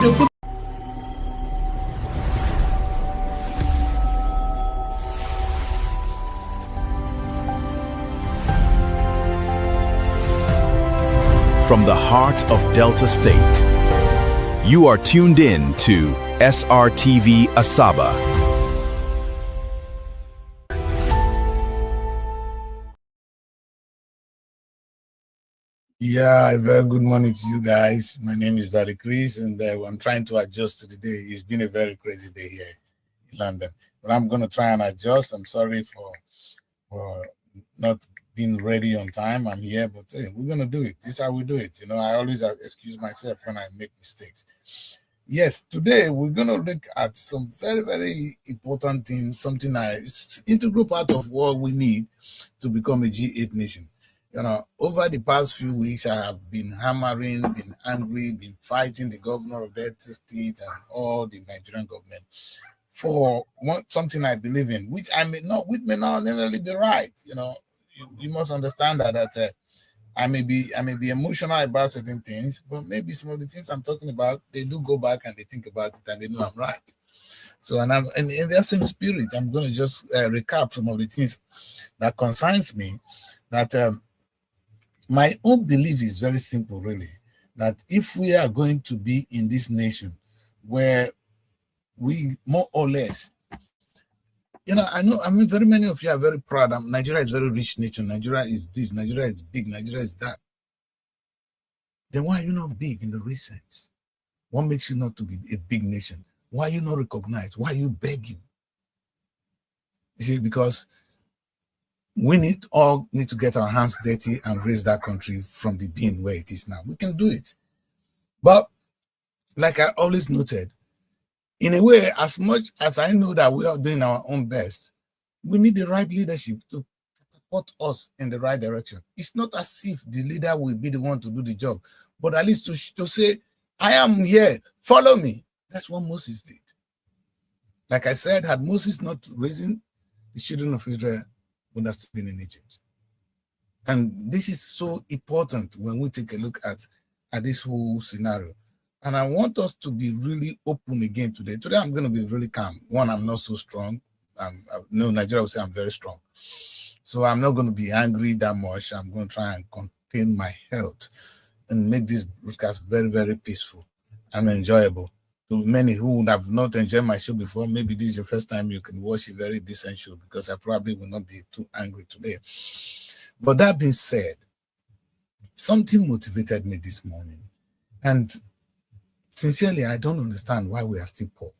From the heart of Delta State, you are tuned in to SRTV Asaba. Yeah, a very good morning to you guys. My name is Daddy Chris, and I'm trying to adjust to the day. It's been a very crazy day here in London, but I'm going to try and adjust. I'm sorry for not being ready on time. I'm here, but hey, we're going to do it. This is how we do it. You know, I always excuse myself when I make mistakes. Yes, today we're going to look at some very, very important thing, something it's integral part of what we need to become a G8 nation. You know, over the past few weeks, I have been hammering, been angry, been fighting the governor of Delta State and all the Nigerian government for something I believe in, which may not necessarily be right. You know, you must understand that I may be emotional about certain things, but maybe some of the things I'm talking about, they do go back and they think about it and they know I'm right. So, and in that same spirit, I'm going to just recap some of the things that concerns me. That my own belief is very simple, really, that if we are going to be in this nation where we more or less, you know, I mean, very many of you are very proud. Nigeria is a very rich nation. Nigeria is this, Nigeria is big, Nigeria is that. Then why are you not big in the real sense? What makes you not to be a big nation? Why are you not recognized? Why are you begging? You see, because we all need to get our hands dirty and raise that country from the being where it is now. We can do it. But like I always noted, in a way, as much as I know that we are doing our own best, we need the right leadership to support us in the right direction. It's not as if the leader will be the one to do the job, but at least to say, I am here, follow me. That's what Moses did. Like I said, had Moses not risen, the children of Israel would have been in Egypt. And this is so important when we take a look at this whole scenario. And I want us to be really open again today. Today, I'm going to be really calm. One, I'm not so strong. No, Nigeria will say I'm very strong. So I'm not going to be angry that much. I'm going to try and contain my health and make this broadcast very, very peaceful and enjoyable. To many who would have not enjoyed my show before, maybe this is your first time you can watch a very decent show because I probably will not be too angry today. But that being said, something motivated me this morning. And sincerely, I don't understand why we are still poor.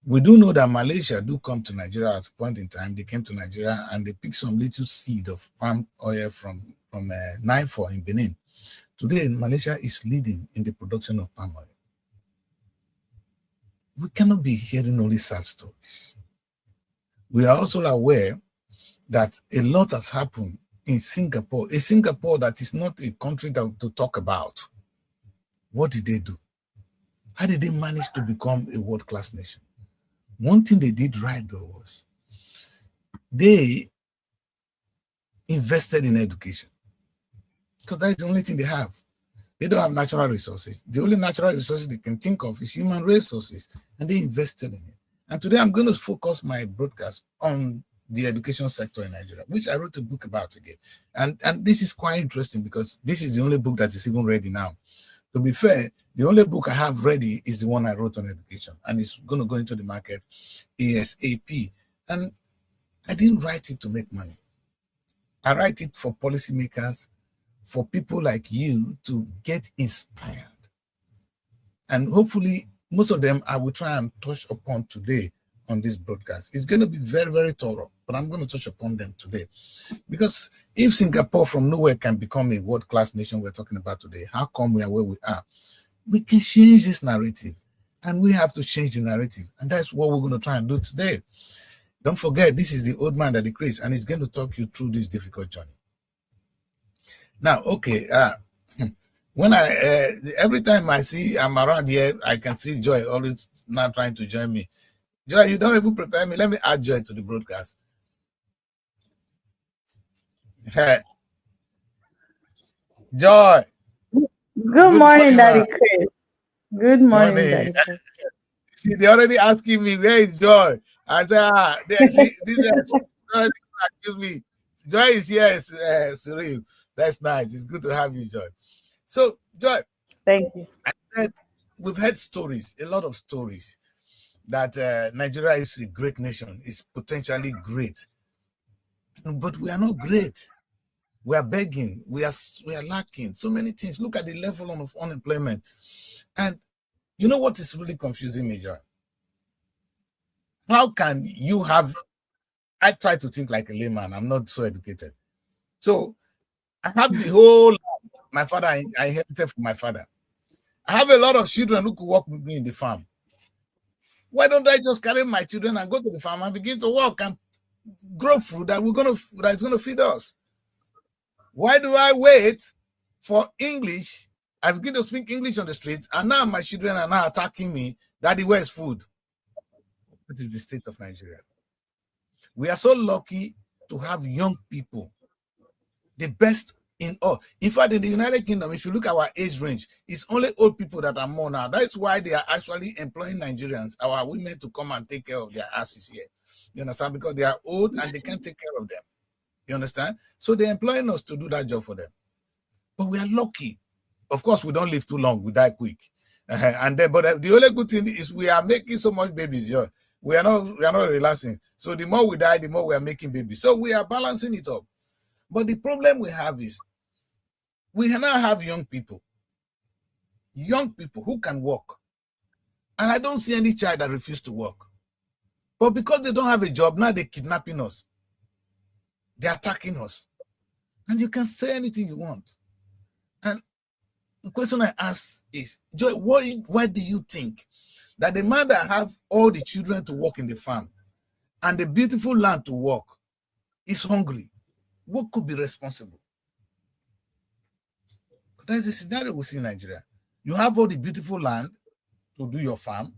We do know that Malaysia do come to Nigeria at a point in time. They came to Nigeria and they picked some little seed of palm oil from Naifor in Benin. Today, Malaysia is leading in the production of palm oil. We cannot be hearing only sad stories. We are also aware that a lot has happened in Singapore, a Singapore that is not a country to talk about. What did they do? How did they manage to become a world-class nation? One thing they did right, though, was they invested in education because that is the only thing they have. They don't have natural resources. The only natural resources they can think of is human resources, and they invested in it. And today I'm going to focus my broadcast on the education sector in Nigeria, which I wrote a book about again. And this is quite interesting because this is the only book that is even ready now. To be fair, the only book I have ready is the one I wrote on education, and it's going to go into the market ASAP. And I didn't write it to make money. I write it for policymakers, for people like you to get inspired. And hopefully, most of them I will try and touch upon today on this broadcast. It's going to be very, very thorough, but I'm going to touch upon them today. Because if Singapore from nowhere can become a world-class nation we're talking about today, how come we are where we are? We can change this narrative, and we have to change the narrative. And that's what we're going to try and do today. Don't forget, this is the old man that the Chris, and he's going to talk you through this difficult journey. Now, okay, when every time I'm around here, I can see Joy always now trying to join me. Joy, you don't even prepare me. Let me add Joy to the broadcast. Joy. Good morning, Daddy Chris. Good morning, Morning. Daddy. See, they already asking me where is Joy. I said, see, this is already accuse me. Joy is here, Cyril. That's nice. It's good to have you, Joy. So, Joy, Thank you. I said we've heard stories, a lot of stories, that Nigeria is a great nation, is potentially great, but we are not great. We are begging. We are lacking so many things. Look at the level of unemployment, and you know what is really confusing me, Joy? How can you have? I try to think like a layman. I'm not so educated, so I have the whole. My father, I inherited from my father. I have a lot of children who could work with me in the farm. Why don't I just carry my children and go to the farm and begin to work and grow food that that's gonna feed us? Why do I wait for English? I begin to speak English on the streets, and now my children are now attacking me. Daddy, where's food? That is the state of Nigeria. We are so lucky to have young people, the best in all. In fact, in the United Kingdom, if you look at our age range, it's only old people that are more now. That's why they are actually employing Nigerians, our women, to come and take care of their asses here. You understand? Because they are old and they can't take care of them. You understand? So they're employing us to do that job for them. But we are lucky. Of course, we don't live too long. We die quick. And then, but the only good thing is we are making so much babies. Yeah. We are not relaxing. So the more we die, the more we are making babies. So we are balancing it up. But the problem we have is we now have young people who can work. And I don't see any child that refuses to work. But because they don't have a job, now they're kidnapping us. They're attacking us. And you can say anything you want. And the question I ask is, Joy, why do you think that the man that have all the children to work in the farm and the beautiful land to work is hungry? What could be responsible? There's a scenario we see in Nigeria. You have all the beautiful land to do your farm.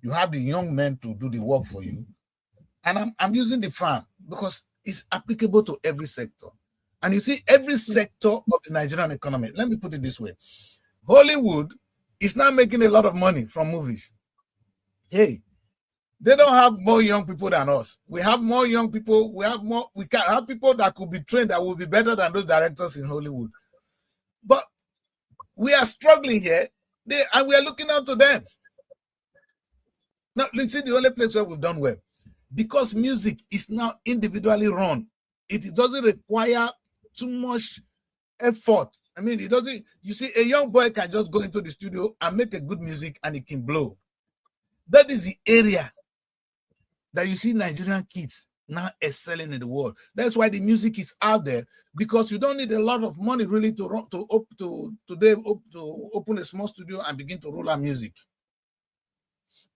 You have the young men to do the work for you. And I'm using the farm because it's applicable to every sector. And you see, every sector of the Nigerian economy, let me put it this way. Hollywood is now making a lot of money from movies. Hey, they don't have more young people than us. We have more young people. We can have people that could be trained that will be better than those directors in Hollywood. But we are struggling here, and we are looking out to them. Now, let's see the only place where we've done well. Because music is now individually run. It doesn't require too much effort. I mean, it doesn't. You see, a young boy can just go into the studio and make a good music and it can blow. That is the area that you see Nigerian kids now excelling in the world. That's why the music is out there, because you don't need a lot of money really to open a small studio and begin to roll out music.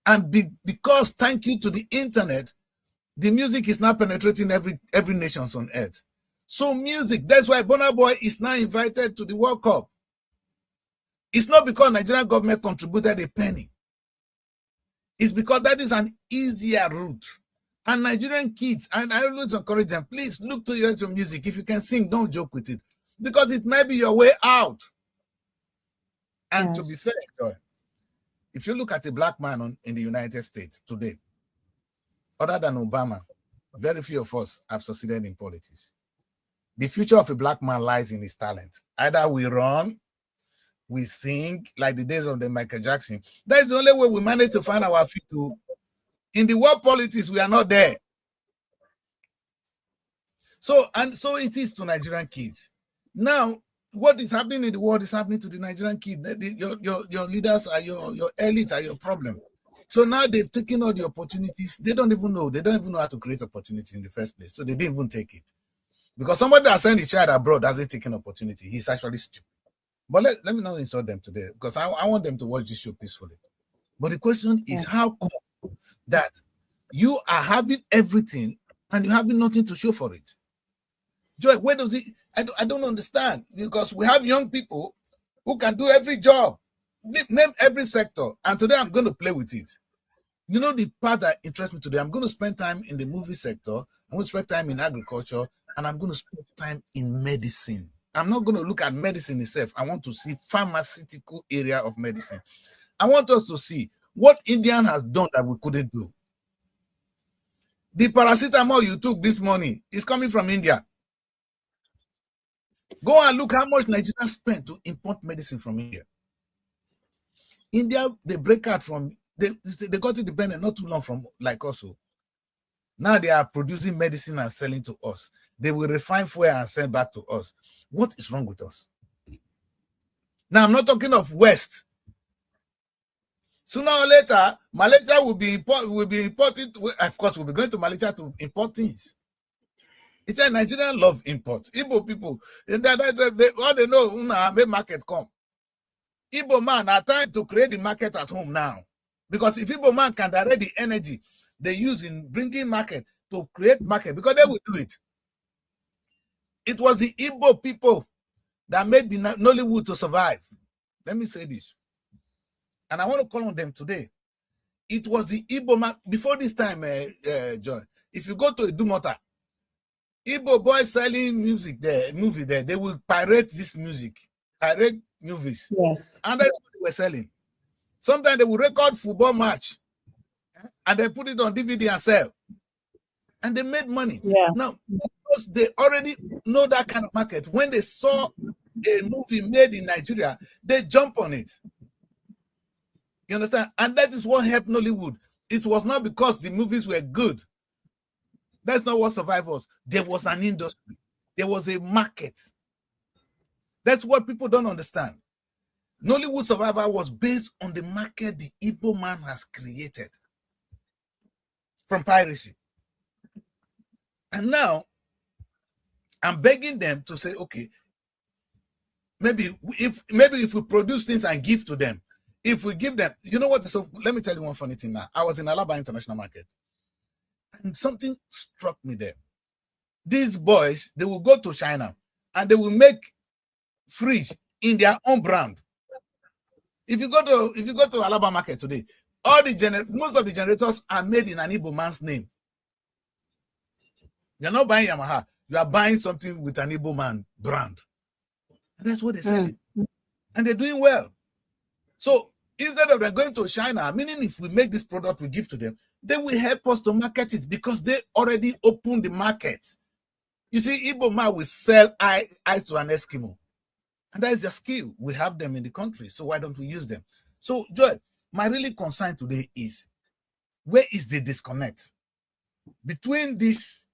And because thank you to the internet, the music is now penetrating every nation on earth. So music, that's why Burna Boy is now invited to the World Cup. It's not because Nigerian government contributed a penny. It's because that is an easier route. And Nigerian kids, and I always encourage them, please look to your music. If you can sing, don't joke with it. Because it may be your way out. And to be fair, if you look at a black man in the United States today, other than Obama, very few of us have succeeded in politics. The future of a black man lies in his talent. Either we run, we sing, like the days of the Michael Jackson. That's the only way we manage to find our feet too. In the world politics, we are not there. So it is to Nigerian kids. Now, what is happening in the world is happening to the Nigerian kids. Your leaders are your elites are your problem. So now they've taken all the opportunities. They don't even know how to create opportunity in the first place. So they didn't even take it. Because somebody that sent his child abroad hasn't taken opportunity. He's actually stupid. But let me not insult them today, because I want them to watch this show peacefully. But the question is, how come that you are having everything and you having nothing to show for it? Joy, where does it? I don't understand, because we have young people who can do every job, name every sector, and today I'm going to play with it. You know, the part that interests me today, I'm going to spend time in the movie sector, I'm going to spend time in agriculture, and I'm going to spend time in medicine. I'm not going to look at medicine itself. I want to see pharmaceutical area of medicine. I want us to see what Indian has done that we couldn't do. The paracetamol you took this morning is coming from India. Go and look how much Nigeria spent to import medicine from India. India, they break out from, they got independent not too long from like us. Now they are producing medicine and selling to us. They will refine fuel and sell back to us. What is wrong with us? Now, I'm not talking of West. Sooner or later, Malaysia will be importing. Of course, we'll be going to Malaysia to import things. It's a Nigerian love import. Igbo people, all they know, make market come. Igbo man are trying to create the market at home now. Because if Igbo man can direct the energy they use in bringing market to create market, because they will do it. It was the Igbo people that made the Nollywood to survive. Let me say this. And I want to call on them today. It was the Igbo man, before this time, John, if you go to Idumota, Igbo boys selling music there, movie there, they will pirate this music, pirate movies. Yes. And that's what they were selling. Sometimes they will record football match and they put it on DVD and sell. And they made money. Yeah. Now, because they already know that kind of market, when they saw a movie made in Nigeria, they jump on it. You understand? And that is what helped Nollywood. It was not because the movies were good. That's not what survived us. There was an industry. There was a market. That's what people don't understand. Nollywood survival was based on the market the Igbo man has created from piracy. And now, I'm begging them to say, okay, maybe if we produce things and give to them, if we give them, you know what? So let me tell you one funny thing now. I was in Alaba International Market, and something struck me there. These boys, they will go to China and they will make fridge in their own brand. If you go to Alaba Market today, most of the generators are made in an Igbo man's name. You're not buying Yamaha, you are buying something with an Igbo man brand. And that's what they're selling. And they're doing well. So instead of them going to China, meaning if we make this product we give to them, they will help us to market it because they already opened the market. You see, Igbo man will sell ice to an Eskimo. And that is their skill. We have them in the country, so why don't we use them? So, Joy, my really concern today is, where is the disconnect between this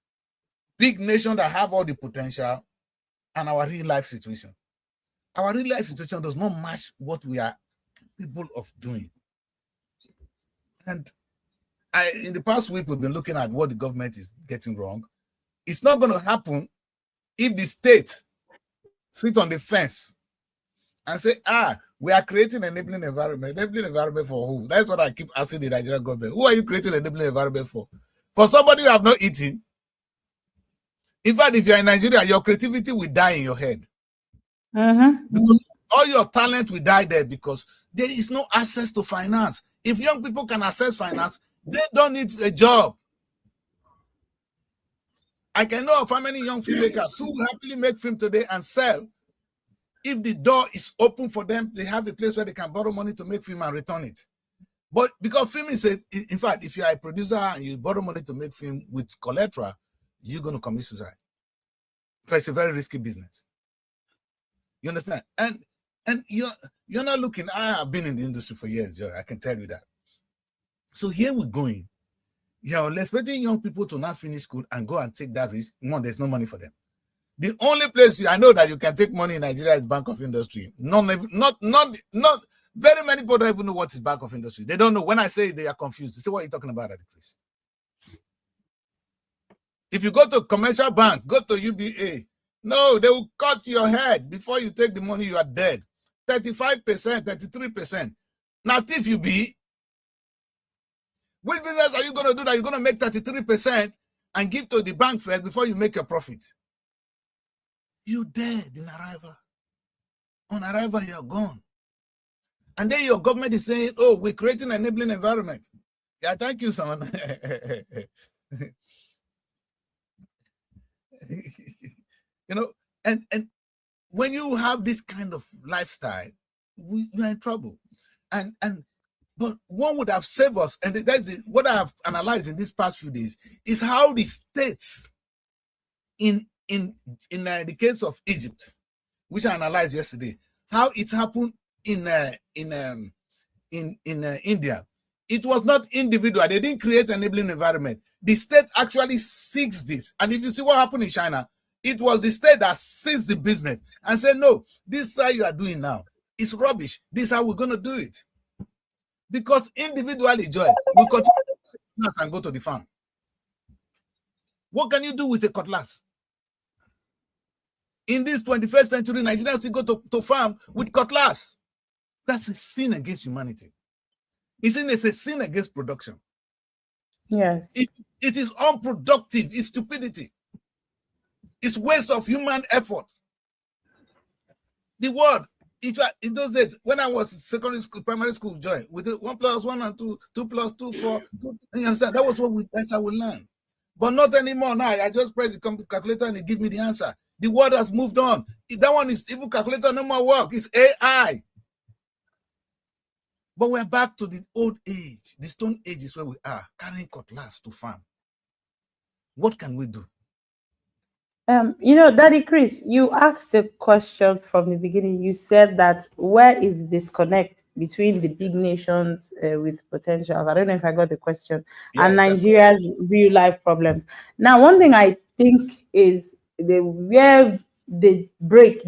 big nation that have all the potential and our real life situation? Our real life situation does not match what we are capable of doing. And in the past week, we've been looking at what the government is getting wrong. It's not going to happen if the state sit on the fence and say, we are creating an enabling environment. Enabling environment for who? That's what I keep asking the Nigerian government. Who are you creating an enabling environment for? For somebody who have not eaten? In fact, if you're in Nigeria, your creativity will die in your head. Because all your talent will die there because there is no access to finance. If young people can access finance, they don't need a job. I can know of how many young filmmakers who happily make film today and sell. If the door is open for them, they have a place where they can borrow money to make film and return it. But because film is in fact, if you are a producer and you borrow money to make film with collateral, you're going to commit suicide. Because it's a very risky business. You understand? And you're not looking. I have been in the industry for years, Joe. I can tell you that. So here we're going. You're expecting young people to not finish school and go and take that risk. One, there's no money for them. The only place I know that you can take money in Nigeria is Bank of Industry. Not very many people don't even know what is Bank of Industry. They don't know. When I say it, they are confused. They say, what are you talking about, Chris? If you go to commercial bank, go to UBA. No, they will cut your head before you take the money. You are dead. 35%, 33%. Now, if you be, which business are you going to do that you're going to make 33% and give to the bank first before you make your profit? You're dead in arrival. On arrival, you're gone. And then your government is saying, oh, we're creating an enabling environment. Yeah, thank you, someone. You know, and when you have this kind of lifestyle, you're in trouble. And But one would have saved us, and that's what I have analyzed in these past few days, is how the states in the case of Egypt, which I analyzed yesterday, how it happened in India. It was not individual. They didn't create an enabling environment. The state actually seeks this. And if you see what happened in China, it was the state that seized the business and said, no, this is how you are doing now. It's rubbish. This is how we're going to do it. Because individually, Joy, we continue and go to the farm. What can you do with a cutlass? In this 21st century, Nigerians still go to farm with cutlass. That's a sin against humanity. It's a sin against production. Yes. It is unproductive. It's stupidity. It's waste of human effort. The word, in those days, when I was in secondary school, primary school, Joy, with 1 + 1 and 2, 2 + 2, 4, 2, you understand? That was that's how we learn. But not anymore now. I just press the calculator and it gives me the answer. The world has moved on. That one is even calculator, no more work. It's AI. But we're back to the old age. The Stone Age is where we are, carrying cutlass to farm. What can we do? Daddy Chris, you asked a question from the beginning. You said that where is the disconnect between the big nations with potentials? I don't know if I got the question. Yeah, and Nigeria's real life problems. Now, one thing I think is where the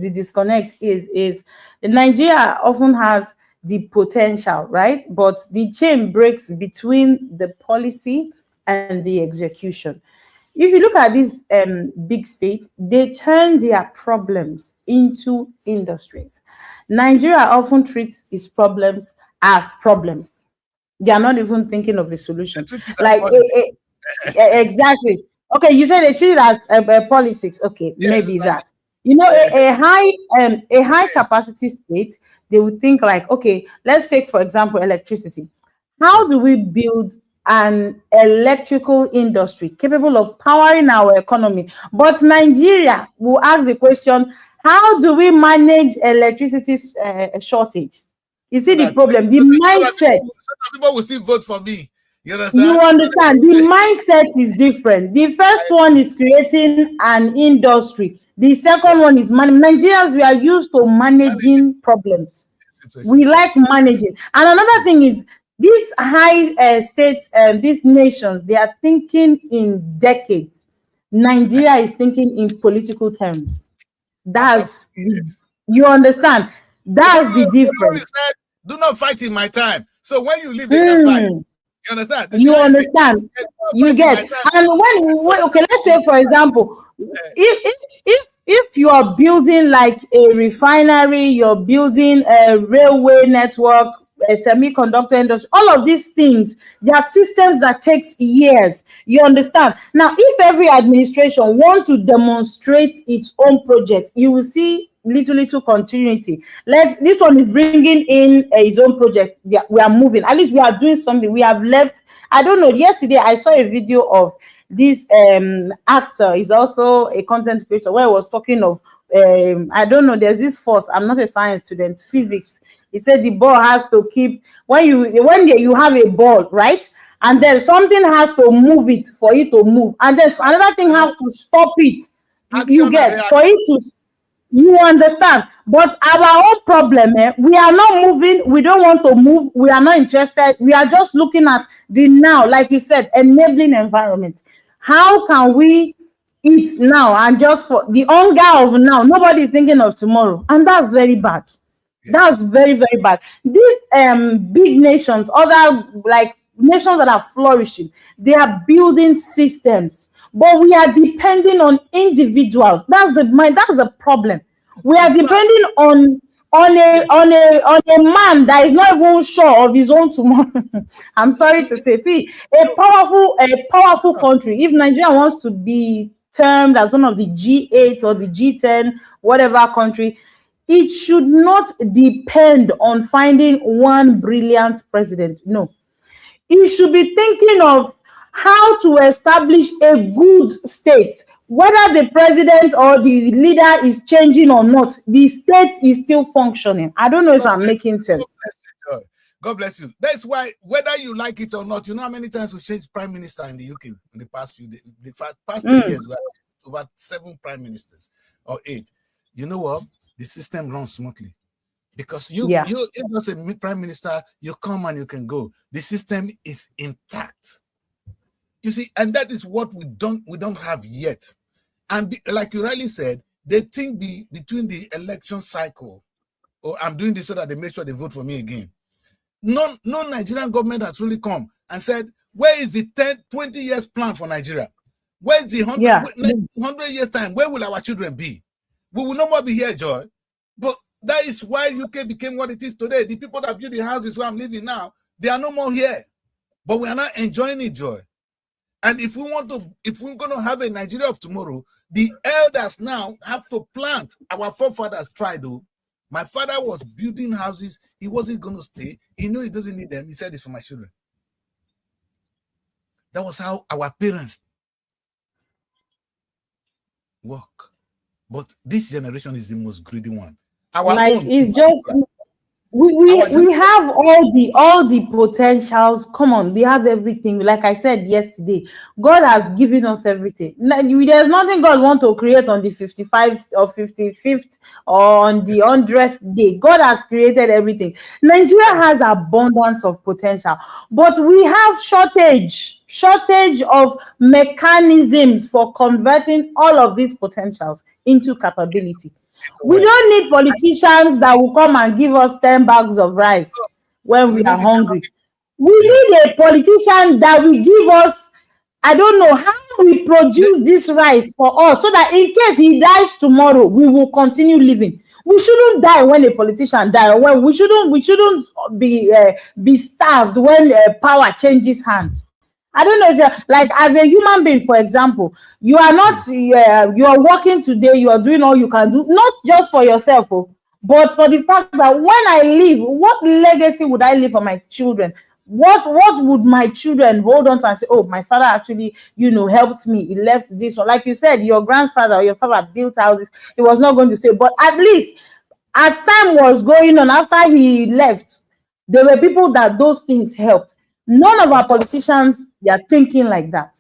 disconnect is Nigeria often has the potential, right? But the chain breaks between the policy and the execution. If you look at these big states, they turn their problems into industries. Nigeria often treats its problems as problems. They are not even thinking of a solution. Like exactly. Okay, you said they treat it as politics. Okay, yes, maybe that. A high capacity state, they would think like, okay, let's take for example electricity. How do we build an electrical industry capable of powering our economy? But Nigeria will ask the question, how do we manage electricity shortage? You see the problem, the mindset. People will still vote for me. You understand? You understand? The mindset is different. The first one is creating an industry. The second one is Nigerians, we are used to managing problems. We like managing. And another thing is, these high states and these nations, they are thinking in decades. Nigeria is thinking in political terms. That's you understand? That's the difference. Do not fight in my time. So when you leave, they can fight. You understand? You understand? You get. And when okay, let's say for example, if you are building like a refinery, you're building a railway network, a semiconductor industry, all of these things, they are systems that takes years. You understand? Now, if every administration wants to demonstrate its own project, you will see little continuity. This one is bringing in its own project. We are moving. At least we are doing something. We have left. I don't know. Yesterday, I saw a video of this actor. He's also a content creator where he was talking of, I don't know, there's this force. I'm not a science student, physics. He said the ball has to keep, when you have a ball, right? And then something has to move it for it to move. And then another thing has to stop it. You get, for it to, you understand? But our own problem, we are not moving. We don't want to move. We are not interested. We are just looking at the now, like you said, enabling environment. How can we eat now and just for the hunger of now? Nobody is thinking of tomorrow. And that's very bad. That's very, very bad. These big nations, other like nations that are flourishing, they are building systems, but we are depending on individuals. That's the problem. We are depending on a man that is not even sure of his own tomorrow. I'm sorry to say, see, a powerful country. If Nigeria wants to be termed as one of the G8 or the G10, whatever country, it should not depend on finding one brilliant president. No. It should be thinking of how to establish a good state. Whether the president or the leader is changing or not, the state is still functioning. I don't know if I'm making sense. God bless you. That's why, whether you like it or not, you know how many times we changed prime minister in the UK in the past few days, the past 3 years, we have over 7 prime ministers or 8. You know what? The system runs smoothly because you if there's a prime minister, you come and you can go. The system is intact. You see, and that is what we don't have yet. And like you rightly said, they think between the election cycle, or I'm doing this so that they make sure they vote for me again. No Nigerian government has really come and said, where is the 20 years plan for Nigeria? Where is the 100 years time? Where will our children be? We will no more be here, Joy. But that is why UK became what it is today. The people that build the houses where I'm living now, they are no more here. But we are not enjoying it, Joy. And if we're going to have a Nigeria of tomorrow, the elders now have to plant. Our forefathers tried, though. My father was building houses. He wasn't going to stay. He knew he doesn't need them. He said, it's for my children. That was how our parents work. But this generation is the most greedy one. It's just we have all the potentials. Come on, we have everything. Like I said yesterday, God has given us everything. There's nothing God wants to create on the 55th or 55th or on the 100th day. God has created everything. Nigeria has abundance of potential, but we have shortage of mechanisms for converting all of these potentials into capability. We don't need politicians that will come and give us 10 bags of rice when we are hungry. We need a politician that will give us, I don't know, how we produce this rice for us so that in case he dies tomorrow, we will continue living. We shouldn't die when a politician dies. Well, we shouldn't be starved when power changes hands. I don't know if you're like, as a human being, for example, you are not, you are working today, you are doing all you can do, not just for yourself, but for the fact that when I leave, what legacy would I leave for my children? What would my children hold on to and say, oh, my father actually, helped me. He left this one. Like you said, your grandfather or your father built houses. He was not going to say, but at least as time was going on, after he left, there were people that those things helped. None of our politicians, they are thinking like that.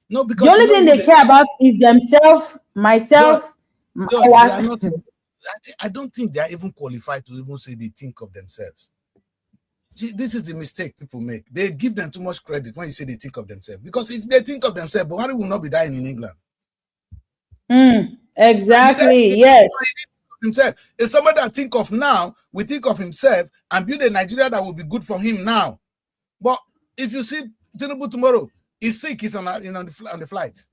No, because the only thing they care about is themselves, myself. I don't think they are even qualified to even say they think of themselves. This is the mistake people make. They give them too much credit when you say they think of themselves. Because if they think of themselves, Buhari will not be dying in England. Exactly, yes. Himself. If somebody that think of now, we think of himself and build a Nigeria that will be good for him now. But if you see Tinubu tomorrow, he's sick, he's on the flight.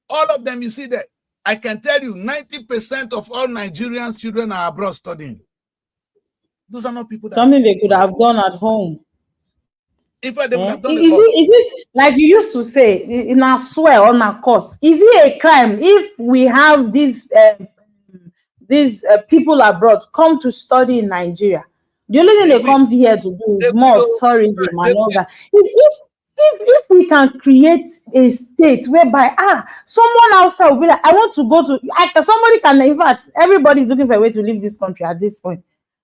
All of them, you see that. I can tell you, 90% of all Nigerians' children are abroad studying. Those are not people that something they could have done at home. In fact, they would have done is it like you used to say in our swear on our course? Is it a crime if we have these people abroad come to study in Nigeria? The only thing they come here to do is more of tourism and all that. If we can create a state whereby someone outside will be like, I want to go to somebody can, in fact, everybody is looking for a way to leave this country at this point.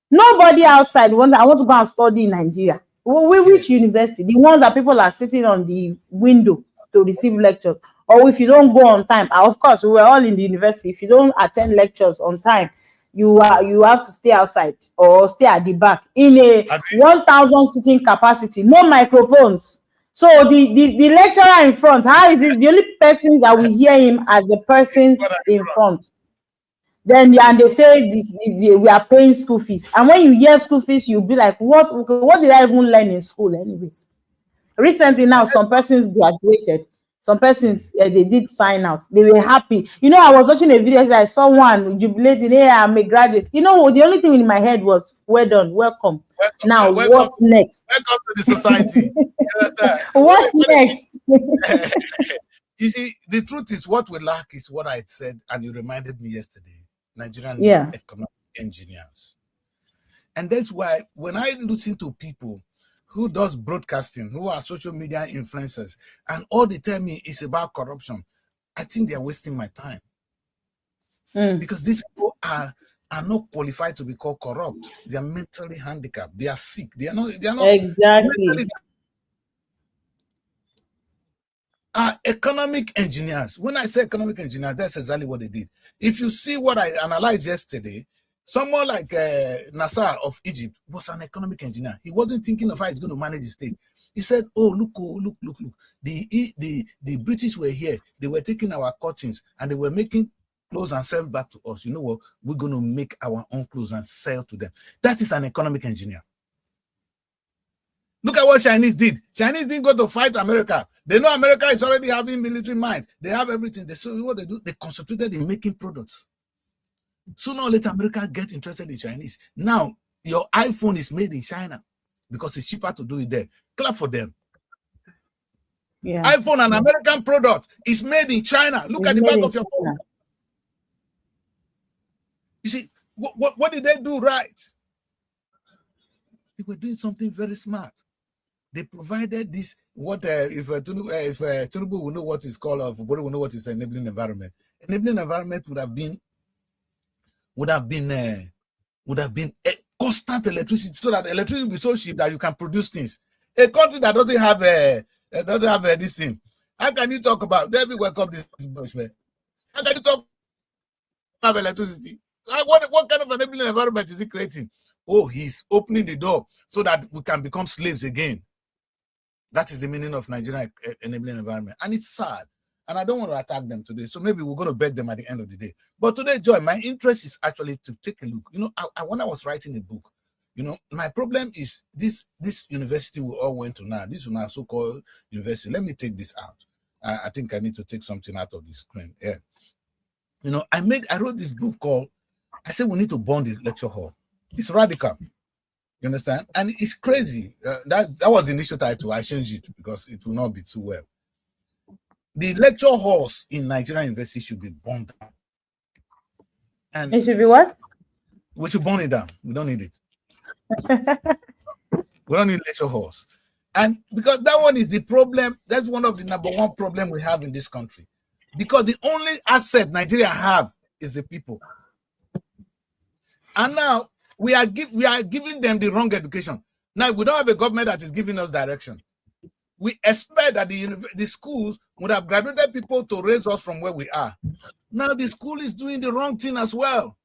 Nobody outside wants, I want to go and study in Nigeria. Which university? The ones that people are sitting on the window to receive lectures. Or if you don't go on time, of course, we were all in the university. If you don't attend lectures on time, you have to stay outside or stay at the back in a 1,000 sitting capacity, no microphones. So the lecturer in front, how is it? The only persons that we hear him as the persons in front. Then they say we are paying school fees, and when you hear school fees, you'll be like, what did I even learn in school, anyways? Recently, now some persons graduated. Some persons they did sign out. They were happy. I was watching a video. I saw one jubilating. Hey, I'm a graduate. The only thing in my head was, well done, welcome. Now, what's next? Welcome to the society. What's next? You see, the truth is, what we lack is what I said, and you reminded me yesterday. Nigerian economic engineers, and that's why when I listen to people who does broadcasting, who are social media influencers, and all they tell me is about corruption, I think they're wasting my time. Because these people are are not qualified to be called corrupt. They are mentally handicapped. They are sick. They are not Exactly. Are economic engineers. When I say economic engineers, that's exactly what they did. If you see what I analyzed yesterday, someone like Nasser of Egypt was an economic engineer. He wasn't thinking of how he's going to manage the state. He said, oh, look. The British were here. They were taking our cotons and they were making clothes and sell back to us. You know what? We're going to make our own clothes and sell to them. That is an economic engineer. Look at what Chinese did. Chinese didn't go to fight America. They know America is already having military might. They have everything. So what they do, they concentrated in making products. Sooner or later, America get interested in Chinese. Now, your iPhone is made in China because it's cheaper to do it there. Clap for them. Yeah. iPhone, an American product, is made in China. Look at the back of your phone. You see, what did they do right? They were doing something very smart. They provided this, if Tinubu will know what is called, Fubori will know what is enabling environment. Enabling environment would have been a constant electricity, so that electricity will be so cheap that you can produce things. A country that doesn't have this thing, how can you talk about? Let me welcome this bushman. How can you talk about electricity? What kind of enabling environment is he creating? Oh, he's opening the door so that we can become slaves again. That is the meaning of Nigerian enabling environment. And it's sad. And I don't want to attack them today. So maybe we're going to beg them at the end of the day. But today, Joy, my interest is actually to take a look. You know, when I was writing a book, you know, my problem is this university we all went to now. This is my so-called university. Let me take this out. I think I need to take something out of the screen. Yeah. You know, I wrote this book called, I said we need to burn the lecture hall. It's radical. You understand? And it's crazy. That was the initial title. I changed it because it will not be too well. The lecture halls in Nigerian university should be burned down. And it should be what? We should burn it down. We don't need it. We don't need lecture halls. And because that one is the problem, that's one of the number one problem we have in this country. Because the only asset Nigeria have is the people. And now we are giving them the wrong education. Now we don't have a government that is giving us direction. We expect that the schools would have graduated people to raise us from where we are. Now the school is doing the wrong thing as well.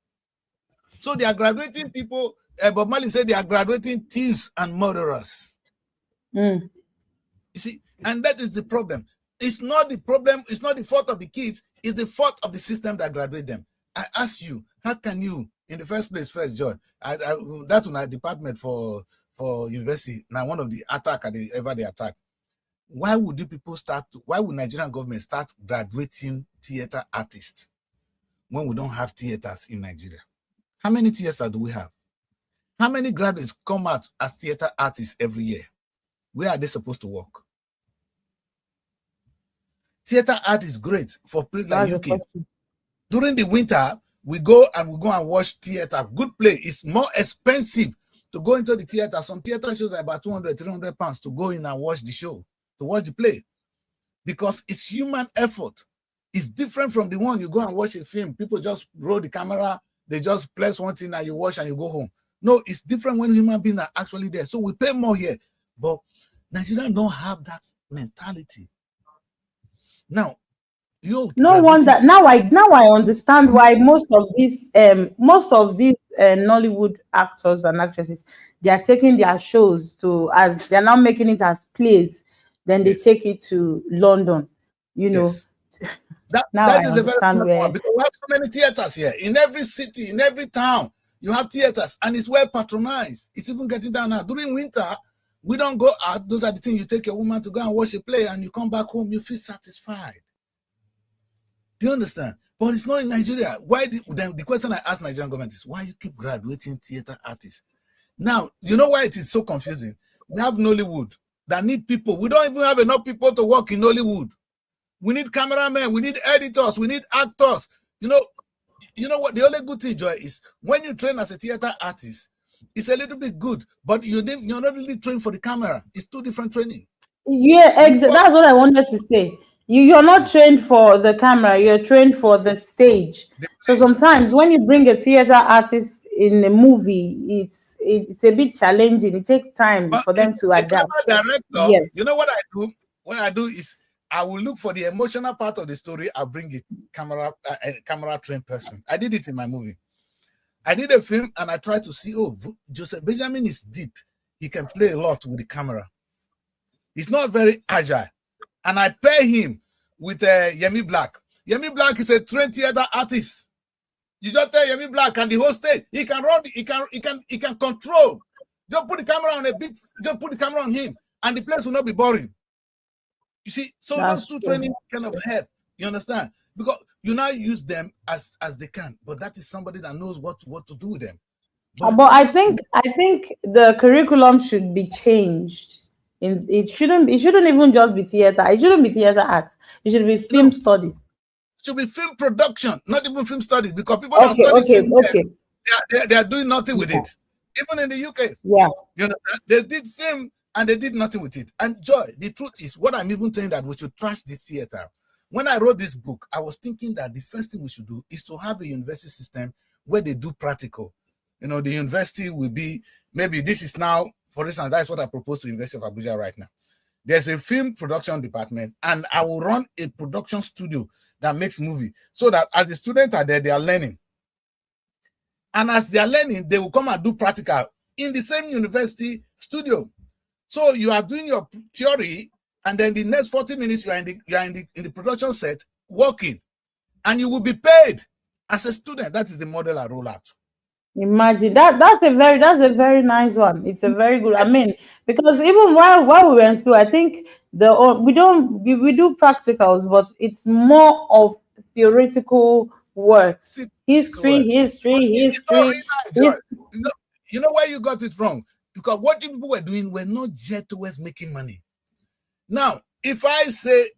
So they are graduating people. Bob Marley said they are graduating thieves and murderers. You see, and that is the problem. It's not the problem. It's not the fault of the kids. It's the fault of the system that graduate them. I ask you, how can you, in the first place, Joy, that's my department for university. Now, one of the attack ever they attack. Why would Nigerian government start graduating theater artists when we don't have theaters in Nigeria? How many theaters do we have? How many graduates come out as theater artists every year? Where are they supposed to work? Theater art is great for places like UK. During the winter, we go and watch theater. Good play. It's more expensive to go into the theater. Some theater shows are about 200, 300 pounds to go in and watch the show, to watch the play. Because it's human effort. It's different from the one you go and watch a film. People just roll the camera, they just place one thing and you watch and you go home. No, it's different when human beings are actually there. So we pay more here. But Nigerians don't have that mentality. Now, no wonder now I understand why most of these Nollywood actors and actresses, they are taking their shows as they're now making it as plays, then they take it to London. You know, that is a very important one, because we have so many theaters here in every city, in every town. You have theaters, and it's well patronized. It's even getting down now. During winter, we don't go out. Those are the things you take your woman to go and watch a play, and you come back home, you feel satisfied. Do you understand? But it's not in Nigeria. Why? Then the question I ask Nigerian government is, why you keep graduating theater artists? Now, you know why it is so confusing? We have Nollywood that need people. We don't even have enough people to work in Nollywood. We need cameramen, we need editors, we need actors. You know what? The only good thing, Joy, is when you train as a theater artist, it's a little bit good, but you're not really trained for the camera. It's two different training. Yeah, exactly. That's what I wanted to say. You're not trained for the camera, you're trained for the stage. So sometimes when you bring a theater artist in a movie, it's a bit challenging. It takes time But for them to a adapt. clever director, Yes. you know what I do? What I do is I will look for the emotional part of the story. I'll bring a camera trained person. I did it in my movie. I did a film and I tried to see, oh, Joseph Benjamin is deep. He can play a lot with the camera. He's not very agile. And I pair him with Yemi Black. Yemi Black is a trained theater artist. You just tell Yemi Black and the whole stage, he can run, he can control. Just put the camera on a bit, just put the camera on him, and the place will not be boring. You see, so those two training kind of help. You understand? Because you now use them as they can, but that is somebody that knows what to do with them. But I think the curriculum should be changed. It shouldn't even just be theater. It shouldn't be theater arts. It should be film studies. It should be film production, not even film studies, because people that study film, they are doing nothing with it. Even in the UK, yeah, you know, they did film and they did nothing with it. And Joy, the truth is, what I'm even saying that we should trash this theater. When I wrote this book, I was thinking that the first thing we should do is to have a university system where they do practical. You know, the university will be, maybe this is now, for instance, that's what I propose to University of Abuja right now. There's a film production department, and I will run a production studio that makes movie, so that as the students are there, they are learning. And as they are learning, they will come and do practical in the same university studio. So you are doing your theory, and then the next 40 minutes you are in the production set working, and you will be paid as a student. That is the model I roll out. Imagine that's a very nice one. It's a very good. I mean, because even while we were in school, I think we do practicals, but it's more of theoretical work. History. You know why you got it wrong? Because what people were doing were not yet towards making money. Now, if I say,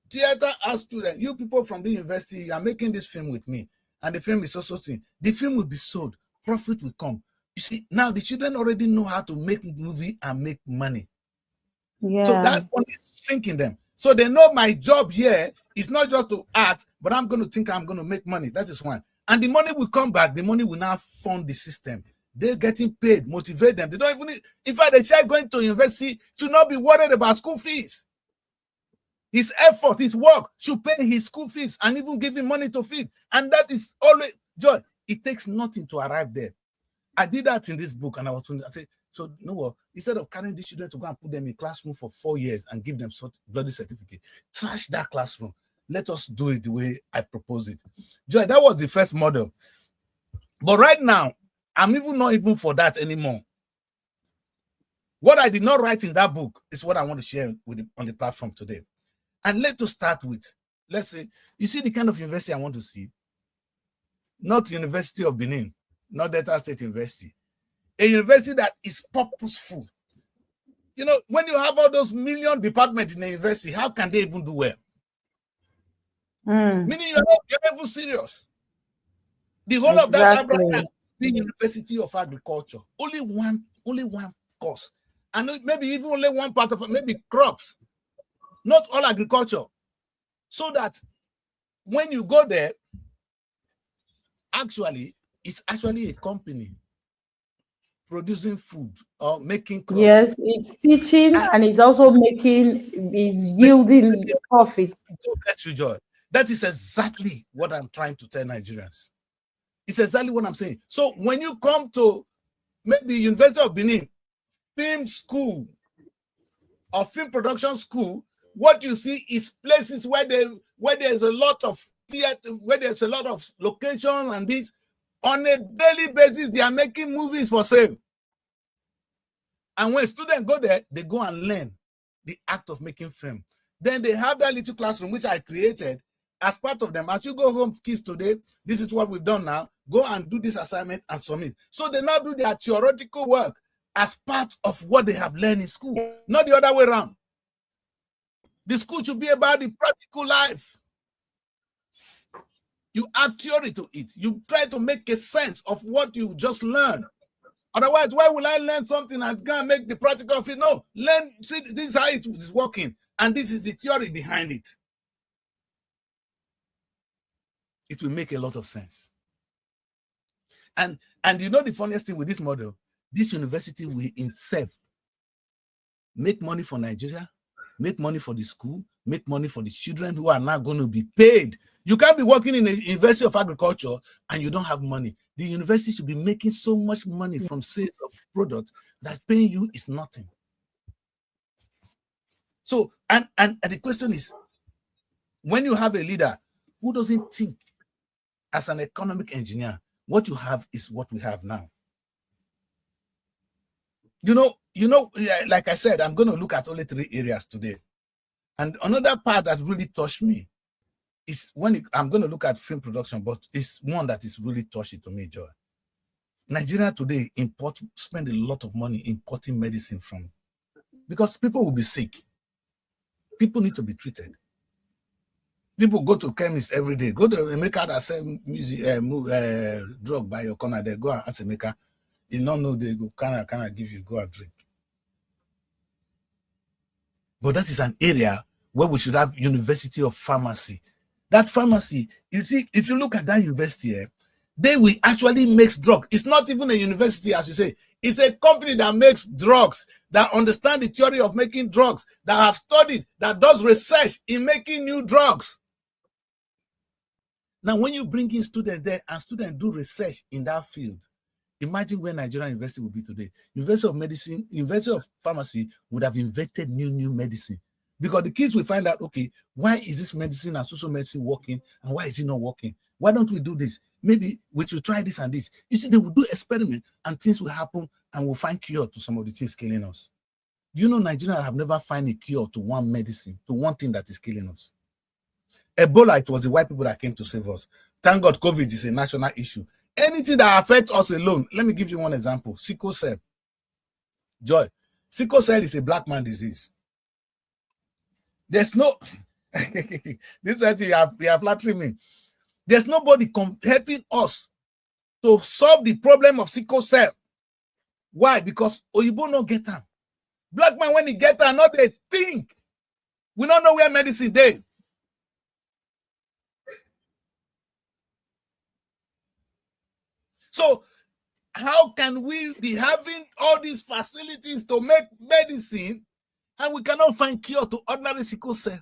theater as student, you people from the university, you are making this film with me, and the film is also thing, the film will be sold, profit will come. You see, now the children already know how to make movie and make money. Yeah. So that one is sinking them. So they know my job here is not just to act, but I'm going to think I'm going to make money. That is one. And the money will come back. The money will now fund the system. They're getting paid, motivate them. They don't even need, in fact, the child going to university should not be worried about school fees. His effort, his work should pay his school fees and even give him money to feed. And that is always joy. It takes nothing to arrive there. I did that in this book, and I said, so you know what? Instead of carrying these children to go and put them in classroom for 4 years and give them bloody certificate, trash that classroom. Let us do it the way I propose it. Joy, that was the first model. But right now, I'm even not even for that anymore. What I did not write in that book is what I want to share on the platform today. And let us start with, let's say, you see the kind of university I want to see? Not University of Benin, not Delta State University. A university that is purposeful. You know, when you have all those million departments in a university, how can they even do well? Meaning you're not even serious. The whole of that Abraham being University of Agriculture, only one course. And maybe even only one part of it, maybe crops. Not all agriculture. So that when you go there, actually, it's actually a company producing food or making crops. Yes, it's teaching and it's also yielding profits. Bless you, Joy. That is exactly what I'm trying to tell Nigerians. It's exactly what I'm saying. So when you come to maybe University of Benin, film school or film production school, what you see is places where there's a lot of theater, where there's a lot of location, and this on a daily basis they are making movies for sale. And when students go there, they go and learn the act of making film. Then they have that little classroom which I created as part of them. As you go home, kids, today, this is what we've done now. Go and do this assignment and submit. So they now do their theoretical work as part of what they have learned in school, not the other way around. The school should be about the practical life. You add theory to it. You try to make a sense of what you just learned. Otherwise, why will I learn something and go and make the practical of it? No, learn, see, this is how it is working. And this is the theory behind it. it will make a lot of sense. And you know the funniest thing with this model, this university will itself make money for Nigeria, make money for the school, make money for the children who are now going to be paid. You can't be working in the University of Agriculture and you don't have money. The university should be making so much money from sales of products that paying you is nothing. So, and the question is, when you have a leader who doesn't think as an economic engineer, what you have is what we have now. You know, like I said, I'm going to look at only 3 areas today. And another part that really touched me is I'm going to look at film production, but it's one that is really touchy to me, Joy. Nigeria today spend a lot of money importing medicine from, because people will be sick. People need to be treated. People go to chemists every day. Go to a maker that sell drug by your corner. They go and ask a maker. You don't know, they go, can I give you, go and drink. But that is an area where we should have University of Pharmacy. That pharmacy, you see, if you look at that university, they will actually make drugs. It's not even a university, as you say. It's a company that makes drugs, that understand the theory of making drugs, that have studied, that does research in making new drugs. Now, when you bring in students there and students do research in that field, imagine where Nigerian University would be today. University of Medicine, University of Pharmacy would have invented new medicine. Because the kids will find out, okay, why is this medicine and social medicine working and why is it not working? Why don't we do this? Maybe we should try this and this. You see, they will do experiments and things will happen and we'll find cure to some of the things killing us. Do you know Nigerians have never found a cure to one medicine, to one thing that is killing us? Ebola, it was the white people that came to save us. Thank God COVID is a national issue. Anything that affects us alone, let me give you one example. Sickle cell. Joy, sickle cell is a black man disease. There's no, this is what you are flattering me. There's nobody helping us to solve the problem of sickle cell. Why? Because Oyibo no get them. Black man, when he get them, not they think. We don't know where medicine they. So how can we be having all these facilities to make medicine and we cannot find cure to ordinary sickle cell?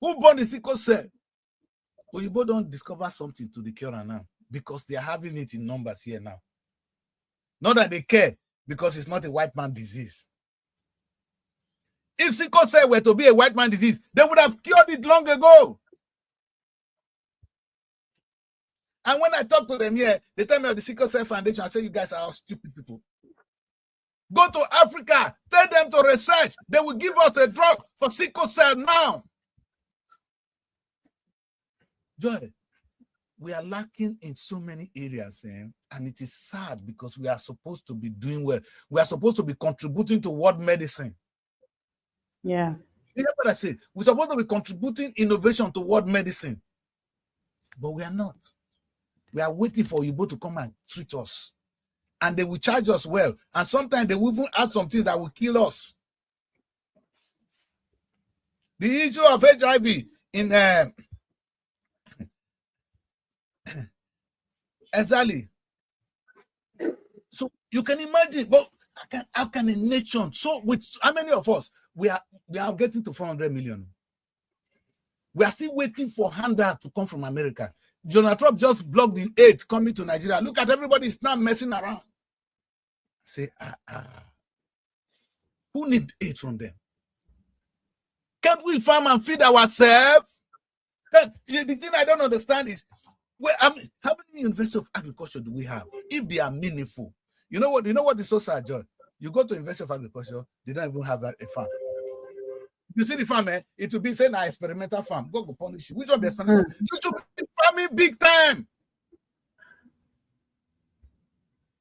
Who born the sickle cell? Oyibo don't discover something to the cure now because they are having it in numbers here now. Not that they care, because it's not a white man disease. If sickle cell were to be a white man disease, they would have cured it long ago. And when I talk to them here, they tell me of the Sickle Cell Foundation. I say, you guys are all stupid people. Go to Africa, tell them to research. They will give us a drug for sickle cell now. Joy, we are lacking in so many areas, and it is sad because we are supposed to be doing well. We are supposed to be contributing to world medicine. Yeah. You know what I say? We're supposed to be contributing innovation to world medicine, but we are not. We are waiting for Oyibo to come and treat us. And they will charge us well. And sometimes they will even add some things that will kill us. The issue of HIV in exactly. So you can imagine, but how can a nation, so with how many of us, we are getting to 400 million. We are still waiting for handout to come from America. Donald Trump just blocked the aid coming to Nigeria. Look at everybody is now messing around. Say, who need aid from them? Can't we farm and feed ourselves? The thing I don't understand is, how many University of Agriculture do we have? If they are meaningful, you know what is so sad, John? You go to University of Agriculture, they don't even have a farm. You see the farm, it will be saying an experimental farm. Go punish you. Which one be experimental? You should be farming big time.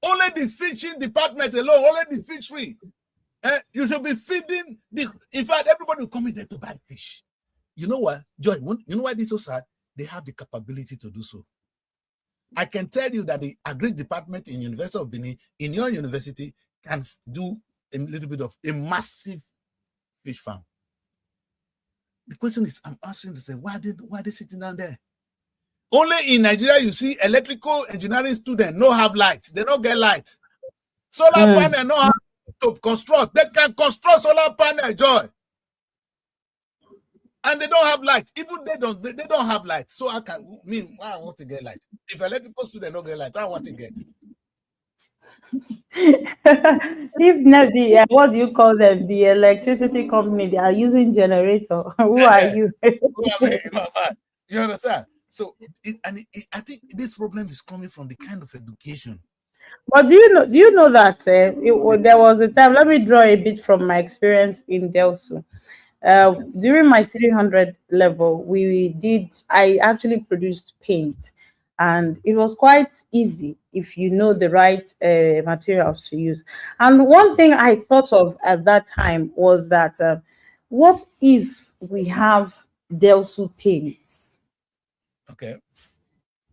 Only the fishing department alone, only the fishery. You should be feeding in fact, everybody will come in there to buy fish. You know what, Joy? You know why this is so sad? They have the capability to do so. I can tell you that the agri department in University of Benin, in your university, can do a little bit of a massive fish farm. The question is, I'm asking to say, why are they sitting down there? Only in Nigeria you see electrical engineering students no have light. They don't get light. Solar panel no have to construct. They can construct solar panel, Joy. And they don't have light. Even they don't have light. So I want to get light. If electrical student don't get light, I want to get. If not the what do you call them? The electricity company, they are using generator. Who are you? You understand? So I think this problem is coming from the kind of education. But do you know that there was a time? Let me draw a bit from my experience in Delsu. During my 300 level, I actually produced paint, and it was quite easy if you know the right materials to use. And one thing I thought of at that time was that what if we have Delsu paints? Okay.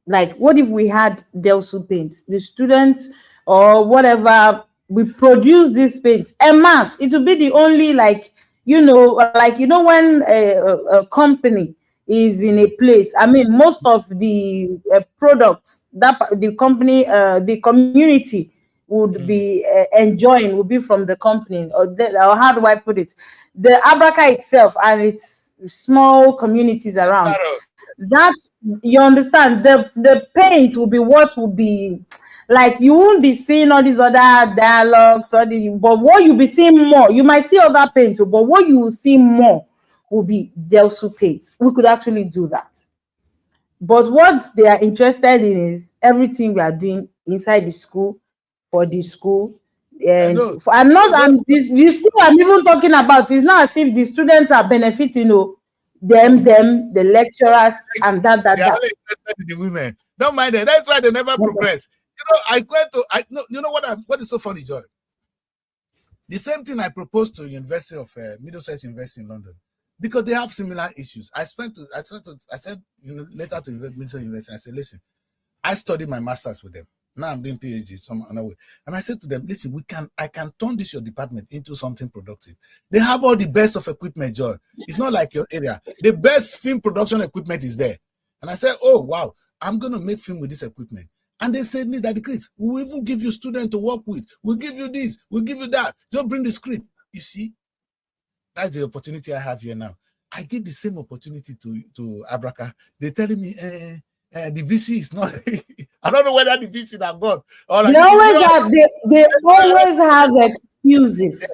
Like, what if we had Delsu paints? The students or whatever, we produce these paints en masse. It will be the only, like when a company is in a place. I mean, most of the products that the company, the community would be enjoying would be from the company, or how do I put it? The Abraka itself and its small communities around. That, you understand, the paint will be what will be like. You won't be seeing all these other dialogues, but what you'll be seeing more, you might see other paint, but what you will see more will be Delsu paint. We could actually do that. But what they are interested in is everything we are doing inside the school, for the school. And the school I'm even talking about is not as if the students are benefiting, the lecturers and that. They are only interested in the women. Don't mind it. That's why they never progress. What is so funny, Joy? The same thing I proposed to University of Middlesex University in London, because they have similar issues. I said later to Middlesex University, I said, listen, I studied my master's with them. Now I'm doing PhD some other way. And I said to them, listen, I can turn this your department into something productive. They have all the best of equipment, Joy. It's not like your area. The best film production equipment is there. And I said, oh wow, I'm gonna make film with this equipment. And they said, Daddy Chris, we'll even give you students to work with. We'll give you this, we'll give you that. Just bring the script. You see, that's the opportunity I have here now. I give the same opportunity to Abraka. They're telling me, the VC is not. I don't know whether the VC have gone. They always have excuses.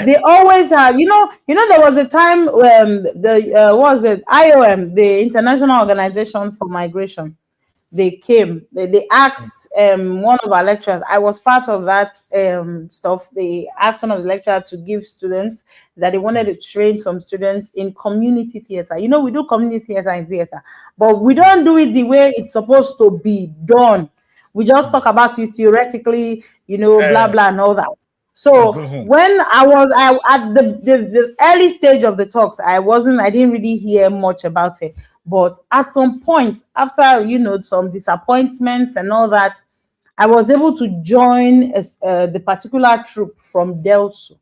They always have. There was a time when the IOM, the International Organization for Migration, they came. They asked one of our lecturers. I was part of that stuff. They asked one of the lecturers to give students that they wanted to train some students in community theater. We do community theater in theater, but we don't do it the way it's supposed to be done. We just talk about it theoretically, blah blah and all that. So when I was at the early stage of the talks, I didn't really hear much about it. But at some point, after some disappointments and all that, I was able to join the particular troop from Delsu,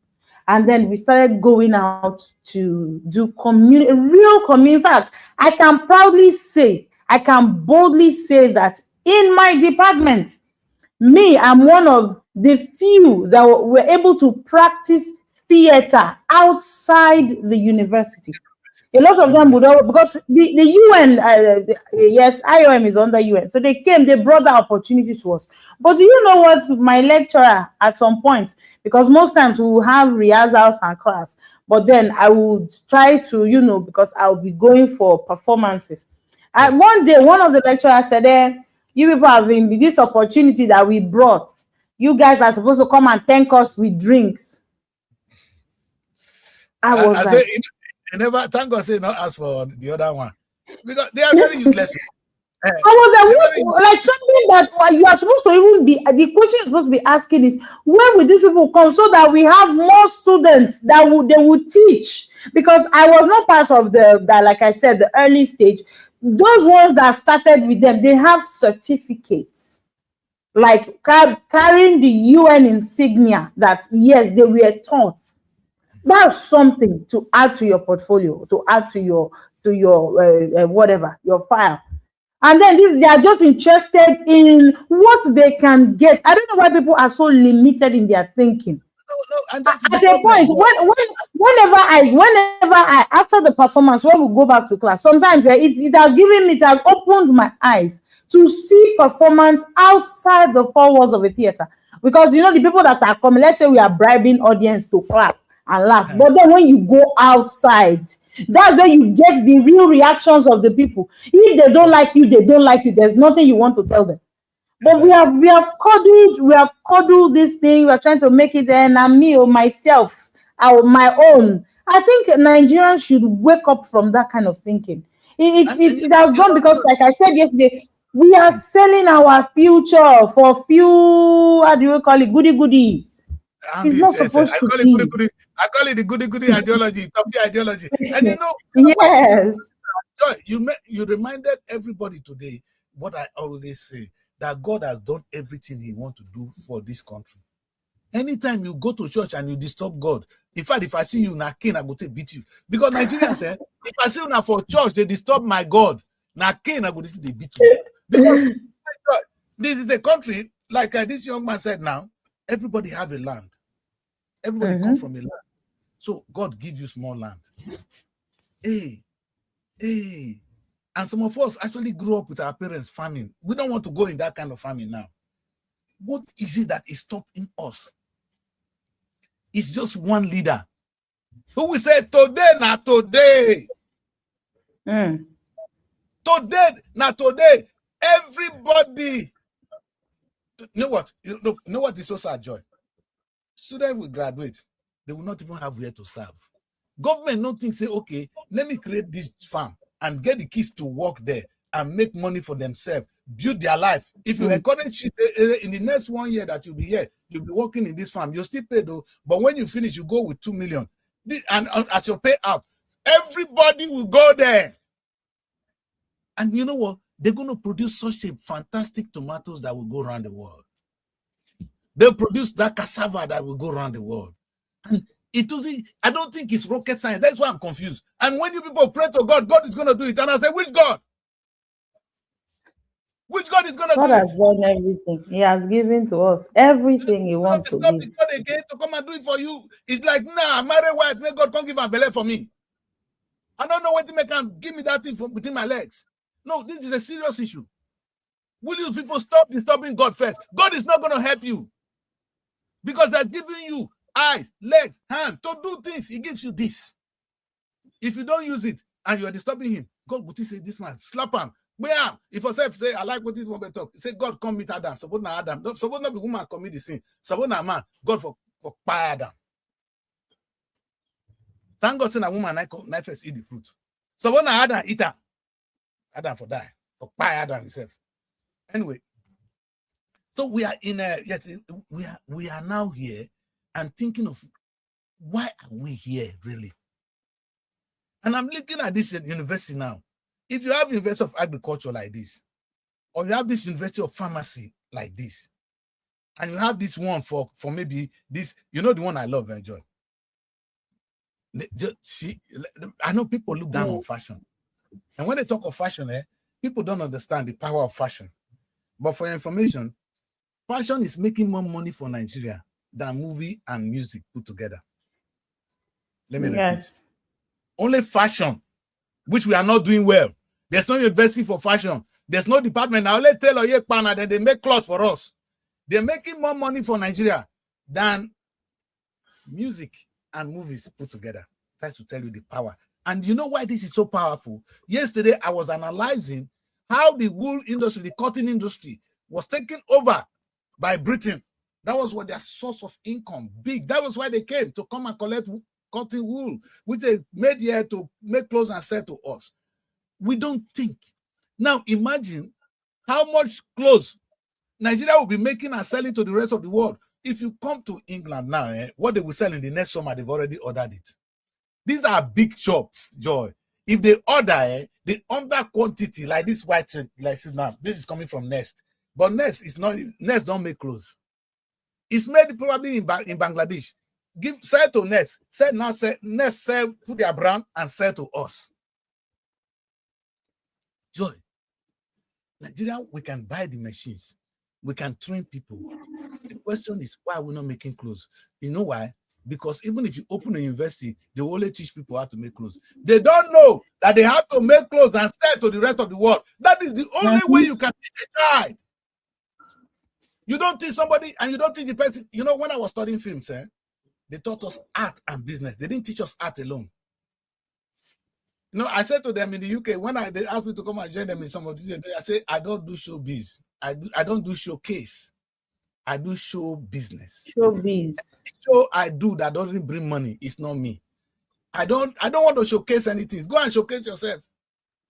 and then we started going out to do real community. In fact, I can boldly say that in my department, I'm one of the few that were able to practice theater outside the university. A lot of them would, because the UN, yes, IOM is under UN. So they brought the opportunity to us. But you know what, my lecturer at some point, because most times we will have rehearsals and class, but then I would try to, because I'll be going for performances. And one day, one of the lecturers said, you people have been this opportunity that we brought. You guys are supposed to come and thank us with drinks. I was like, never, thank God, say not ask for the other one, because they are very useless. I was like something that you are supposed to even be. The question you're supposed to be asking is, when will these people come, so that we have more students that they would teach? Because I was not part of like I said, the early stage. Those ones that started with them, they have certificates, like carrying the UN insignia that yes, they were taught. That's something to add to your portfolio, to add to your whatever, your file. And then they are just interested in what they can get. I don't know why people are so limited in their thinking. No, and that is the At a problem. point, whenever I after the performance, when we go back to class, sometimes it has given me, it has opened my eyes to see performance outside the four walls of a theater. Because you know the people that are coming, let's say we are bribing audience to clap and laugh, but then when you go outside, that's where you get the real reactions of the people. If they don't like you, they don't like you. There's nothing you want to tell them. But we have coddled this thing. We are trying to make it, and me or myself, my own. I think Nigerians should wake up from that kind of thinking. It has gone because, like I said yesterday, we are selling our future for few. How do you call it? Goody. It's not supposed to be. I call it the goody ideology, toughy ideology. And you know, yes, you reminded everybody today what I always say, that God has done everything He wants to do for this country. Anytime you go to church and you disturb God, in fact, if I see you na king, I go to beat you. Because Nigerians say, if I see you now for church, they disturb my God. Na king, I go to they beat you. Because this is a country, like this young man said now, everybody have a land. Everybody come from a land. So God give you small land. Hey. And some of us actually grew up with our parents farming. We don't want to go in that kind of farming now. What is it that is stopping us? It's just one leader who will say, today, not today. Today, not today. Everybody. You know what? You know what is so sad, Joy? Students will graduate. They will not even have where to serve. Government don't think, say, okay, let me create this farm and get the kids to work there and make money for themselves, build their life. If you encourage in the next 1 year that you'll be here, you'll be working in this farm, you'll still pay though, but when you finish, you go with 2 million. And as your payout, everybody will go there. And you know what? They're going to produce such a fantastic tomatoes that will go around the world. They'll produce that cassava that will go around the world. And I don't think it's rocket science. That's why I'm confused. And when you people pray to God, God is going to do it. And I say, which God? Which God is going to do it? God has done everything. He has given to us everything He wants to give. God again to come and do it for you. It's like, nah, married wife, may God come give a belly for me. I don't know when to make him give me that thing from between my legs. No, this is a serious issue. Will you people stop disturbing God first? God is not going to help you. Because they're giving you eyes, legs, hands to do things. He gives you this. If you don't use it and you are disturbing Him, God would say, this man, slap him. Bam! If I say, I like what this woman talk. Say, God come meet Adam. Suppose not Adam. Suppose not the woman commit the sin. Suppose not man. God for Adam. Thank God, say a woman I first eat the fruit. Suppose not Adam eat her. Adam for die. For Adam himself. Anyway. So we are we are now here and thinking of why are we here really? And I'm looking at this university now. If you have University of Agriculture like this, or you have this University of Pharmacy like this, and you have this one for maybe this, you know the one I love, enjoy. See, I know people look down on fashion. And when they talk of fashion, people don't understand the power of fashion. But for your information, fashion is making more money for Nigeria than movie and music put together. Let me repeat. Only fashion, which we are not doing well. There's no university for fashion. There's no department. Now let's tell Oyekpana that they make clothes for us. They're making more money for Nigeria than music and movies put together. That's to tell you the power. And you know why this is so powerful? Yesterday, I was analyzing how the wool industry, the cotton industry, was taken over by Britain. That was what their source of income, big. That was why they came to come and collect cotton wool, which they made here to make clothes and sell to us. We don't think. Now imagine how much clothes Nigeria will be making and selling to the rest of the world. If you come to England now, what they will sell in the next summer, they've already ordered it. These are big shops, Joy. If they order, the under quantity, like this white, like now, this is coming from Nest. But Nest don't make clothes. It's made probably in Bangladesh. Sell to Nest. Nest sell, put their brand and sell to us. Joy. Nigeria, we can buy the machines. We can train people. The question is, why are we not making clothes? You know why? Because even if you open a university, they will only teach people how to make clothes. They don't know that they have to make clothes and sell to the rest of the world. That is the only way you can teach a child. You don't teach somebody and you don't teach the person. You know, when I was studying films, they taught us art and business. They didn't teach us art alone. You know, I said to them in the UK, when they asked me to come and join them in some of these, I say, I don't do showbiz. I don't do showcase. I do show business. Showbiz. Show I do that doesn't bring money. It's not me. I don't want to showcase anything. Go and showcase yourself.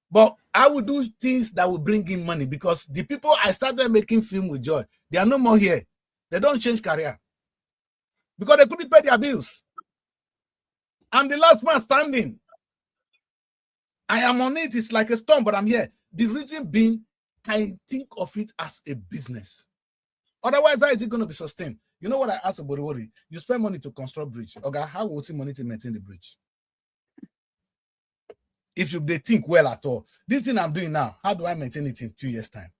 But I will do things that will bring in money, because the people I started making film with joy, they are no more here. They don't change career because they couldn't pay their bills. I'm the last man standing. I am on it. It's like a storm, but I'm here. The reason being, I think of it as a business. Otherwise, how is it going to be sustained? You know what I asked about worry? You spend money to construct bridge. Okay, how will you see money to maintain the bridge? If they think well at all, this thing I'm doing now, how do I maintain it in 2 years' time?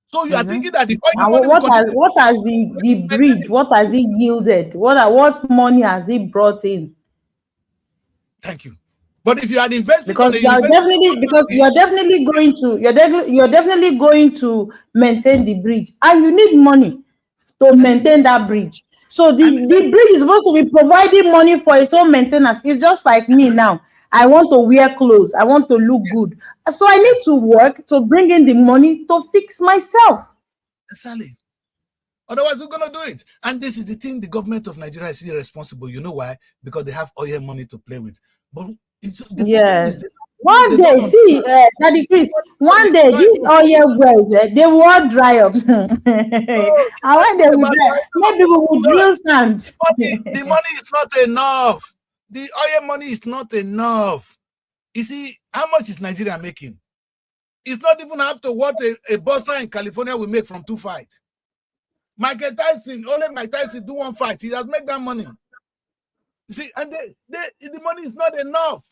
So you are thinking that what has the bridge? What has it yielded? What money has it brought in? Thank you. But if you had invested, because you're definitely going to maintain the bridge, and you need money to maintain that bridge. So the bridge is supposed to be providing money for its own maintenance. It's just like me now. I want to wear clothes. I want to look good. So I need to work to bring in the money to fix myself. Exactly. Otherwise, we're going to do it. And this is the thing, the government of Nigeria is irresponsible. You know why? Because they have oil money to play with. But yes. One day, see, Daddy Chris, one day these oil wells, they will all dry up. And when they will dry, maybe we will drill sand. The money is not enough. The oil money is not enough. You see, how much is Nigeria making? It's not even after what a boxer in California will make from 2 fights. Mike Tyson, only Mike Tyson do 1 fight. He has made that money. You see, and the money is not enough.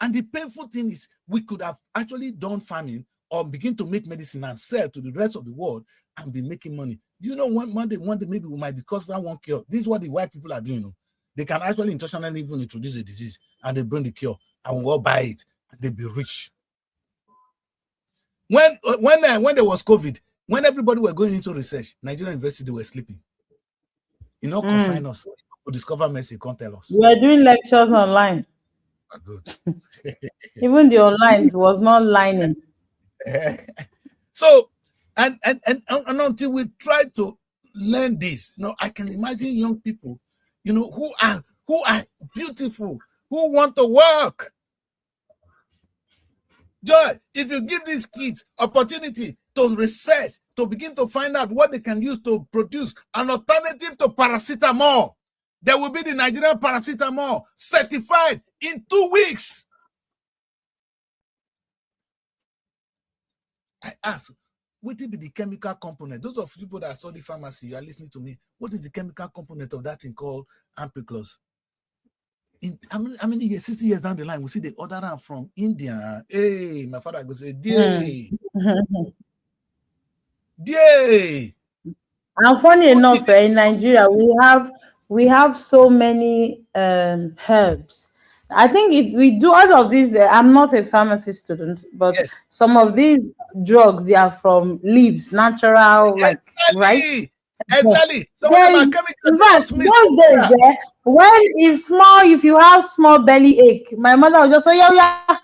And the painful thing is, we could have actually done farming or begin to make medicine and sell to the rest of the world and be making money. Do you know, one day maybe we might discuss that one cure. This is what the white people are doing. You know? They can actually intentionally even introduce a disease and they bring the cure and we'll all buy it and they'll be rich. When there was COVID, when everybody were going into research, Nigerian university, they were sleeping. You know, consign us to discover medicine, can't tell us. We are doing lectures online. Oh, good. Even the online was not lining. So, and until we try to learn this, you know, I can imagine young people, you know, who are beautiful, who want to work. Joy, if you give these kids opportunity to research, to begin to find out what they can use to produce an alternative to paracetamol, there will be the Nigerian paracetamol certified in 2 weeks. I ask, what will be the chemical component? Those of you people that study pharmacy, you are listening to me. What is the chemical component of that thing called ampiclos? In how many years, 60 years down the line, we see the other round from India. Hey, my father goes, "Day, day." And funny enough, in Nigeria, we have so many herbs. I think if we do all of these, I'm not a pharmacy student, but yes, some of these drugs, they are from leaves, natural, like right. Exactly. Some of them are chemical. In fact, those days, if you have small belly ache, my mother would just say, yeah,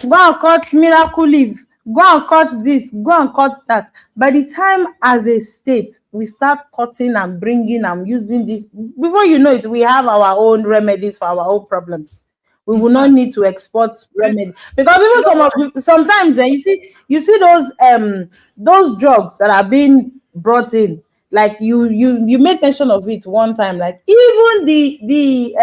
go and cut miracle leaf, go and cut this, go and cut that. By the time as a state, we start cutting and bringing and using this, before you know it, we have our own remedies for our own problems. We will not need to export remedy, because even sometimes you see those drugs that are being brought in. Like you made mention of it one time, like even the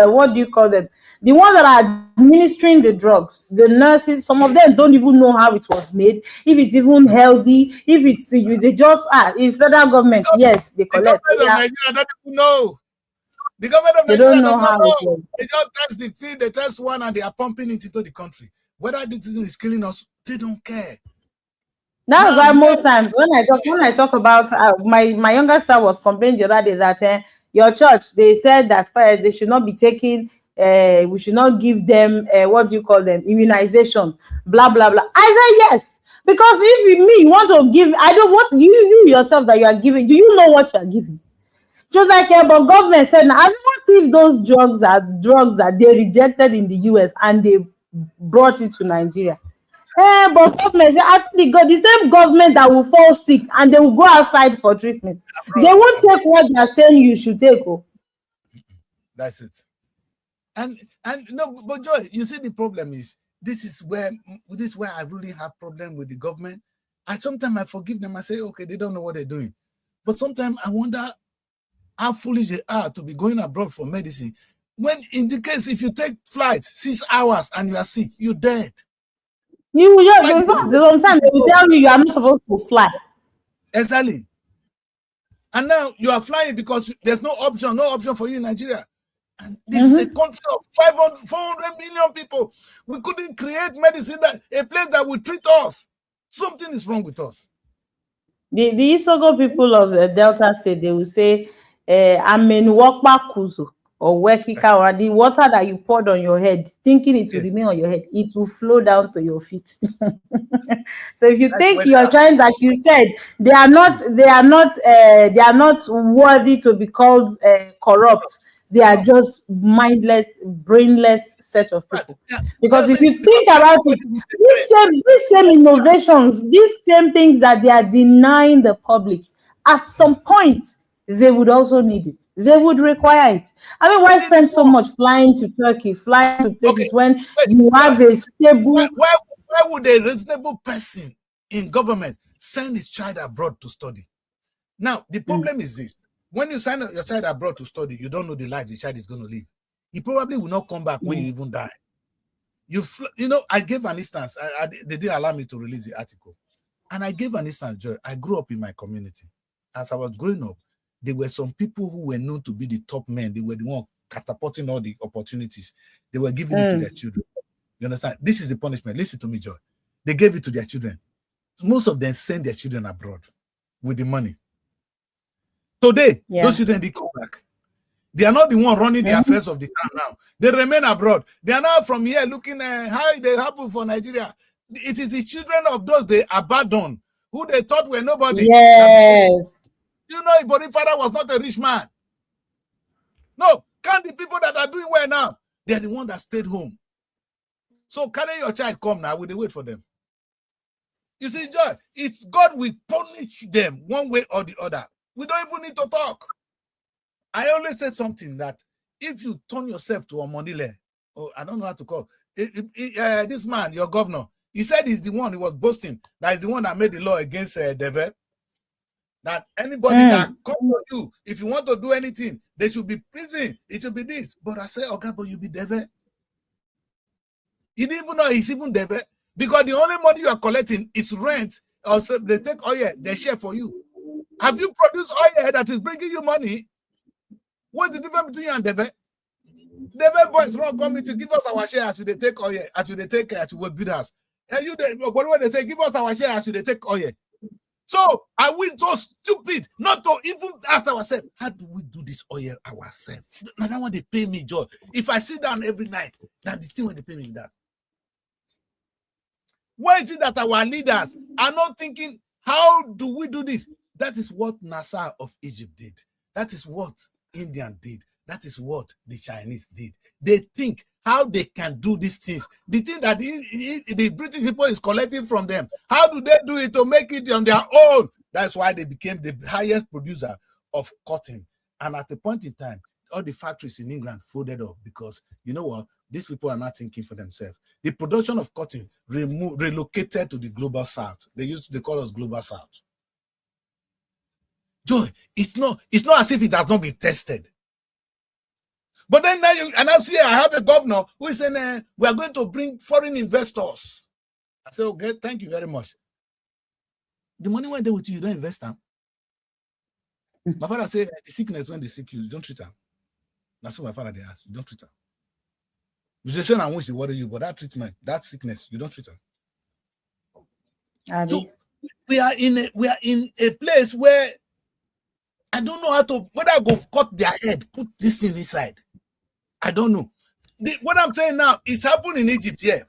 what do you call them? The ones that are administering the drugs, the nurses, some of them don't even know how it was made, if it's even healthy, if it's they just it's federal government. Yes, they collect. The government of Nigeria don't even know. The government of Nigeria don't know. They just test the thing, they test one, and they are pumping it into the country. Whether this thing is killing us, they don't care. That's Now, why most times when I talk about my younger sister was complaining the other day that your church, they said that they should not be taking we should not give them what do you call them, immunization, blah blah blah. I said yes, because if you want to give, I don't want you yourself that you are giving. Do you know what you are giving? She was like, yeah, but government said, now, as what if those drugs that they rejected in the US and they brought it to Nigeria? But government say after the same government that will fall sick and they will go outside for treatment. They won't take what they are saying you should take. Oh. That's it. And no, but Joy, you see, the problem is this is where I really have problem with the government. Sometimes I forgive them. I say, okay, they don't know what they're doing. But sometimes I wonder how foolish they are to be going abroad for medicine. When in the case, if you take flight 6 hours and you are sick, you're dead. Sometimes they will tell you are not supposed to fly. Exactly. And now you are flying because there's no option for you in Nigeria. And this is a country of 400 million people. We couldn't create medicine, a place that will treat us. Something is wrong with us. The Isogo people of the Delta State, they will say, "Amen wakpa kuzo or wekika," or the water that you poured on your head, thinking it will remain on your head, it will flow down to your feet. So if you think you're trying, like you said, they are not worthy to be called corrupt. They are just mindless, brainless set of people. Because if you think about it, these same innovations, these same things that they are denying the public, at some point, they would also need it. They would require it. I mean, why spend so much flying to Turkey, flying to places when you have a stable... Why would a reasonable person in government send his child abroad to study? Now, the problem is this. When you send your child abroad to study, you don't know the life the child is going to live. He probably will not come back when you even die. You know, I gave an instance. They didn't allow me to release the article. And I gave an instance, Joy. I grew up in my community. As I was growing up, there were some people who were known to be the top men. They were the one catapulting all the opportunities. They were giving it to their children. You understand? This is the punishment. Listen to me, Joy. They gave it to their children. Most of them send their children abroad with the money. Today, those children, they come back. They are not the one running the affairs of the town now. They remain abroad. They are now from here looking at how they happen for Nigeria. It is the children of those they abandoned, who they thought were nobody. Yes. You know, Ibori father was not a rich man. No, can't the people that are doing well now, they're the one that stayed home. So carry your child come now, will they wait for them? You see, Joy, it's God will punish them one way or the other. We don't even need to talk. I always say something that if you turn yourself to a Omonile, or I don't know how to call this man, your governor, he said he's the one, he was boasting, that is the one that made the law against Deve. That anybody that comes to you, if you want to do anything, they should be prison, it should be this. But I say, okay, but you be Deve. You didn't even know he's even Deve, because the only money you are collecting is rent, or so they take they share for you. Have you produced oil that is bringing you money? What's the difference between you and Deve? Deve boys wrong coming to give us our share as they take oil, as they take as we build us. And you, when they say give us our share as they take oil. So are we so stupid not to even ask ourselves, how do we do this oil ourselves? Now that one they pay me, Joe. If I sit down every night, that's the thing when they pay me that. Why is it that our leaders are not thinking, how do we do this? That is what Nasser of Egypt did. That is what India did. That is what the Chinese did. They think how they can do these things. The thing that the British people is collecting from them, how do they do it to make it on their own? That's why they became the highest producer of cotton. And at a point in time, all the factories in England folded up because, you know what, these people are not thinking for themselves. The production of cotton relocated to the global south. They call us global south. Joy, it's not as if it has not been tested. But then now I have a governor who is saying we are going to bring foreign investors. I say, okay, thank you very much. The money went there with you, you don't invest them. My father said the sickness when they sick you don't treat them. That's what my father they asked. You don't treat them. You say I wish they worry you, but that treatment, that sickness, you don't treat them. So we are in a place where I don't know how to, whether I go cut their head, put this thing inside. I don't know. What I'm saying now, it's happened in Egypt here.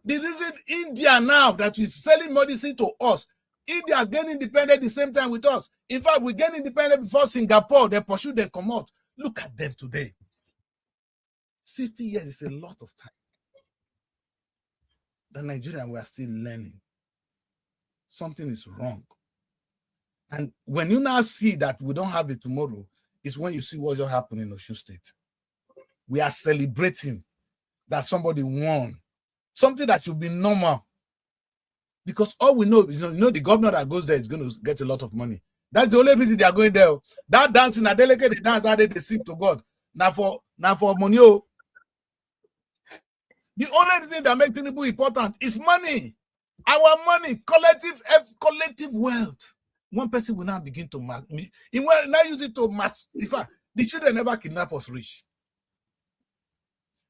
The reason India now that is selling medicine to us, India gain independent the same time with us. In fact, we gain independent before Singapore. They pursue, they come out. Look at them today. 60 years is a lot of time. The Nigerians were still learning. Something is wrong. And when you now see that we don't have it tomorrow, is when you see what just happened in Osun State. We are celebrating that somebody won. Something that should be normal. Because all we know is, the governor that goes there is going to get a lot of money. That's the only reason they are going there. That dancing, a delicate dance, how they sing to God. Now for money. The only reason that makes Tinubu important is money. Our money, collective wealth. One person will now begin to mass. He will now use it to mass. In fact, the children never kidnap us rich.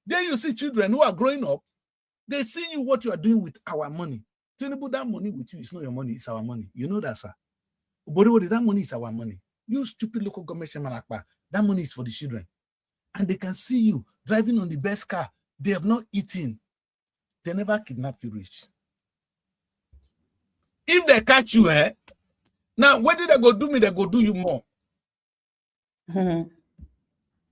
Then you see children who are growing up, they see you what you are doing with our money. Tinubu, that money with you is not your money, it's our money. You know that, sir. But that money is our money. You stupid local government chairman, that money is for the children. And they can see you driving on the best car. They have not eaten. They never kidnap you rich. If they catch you, now what did they go do me? They go do you more. Mm-hmm.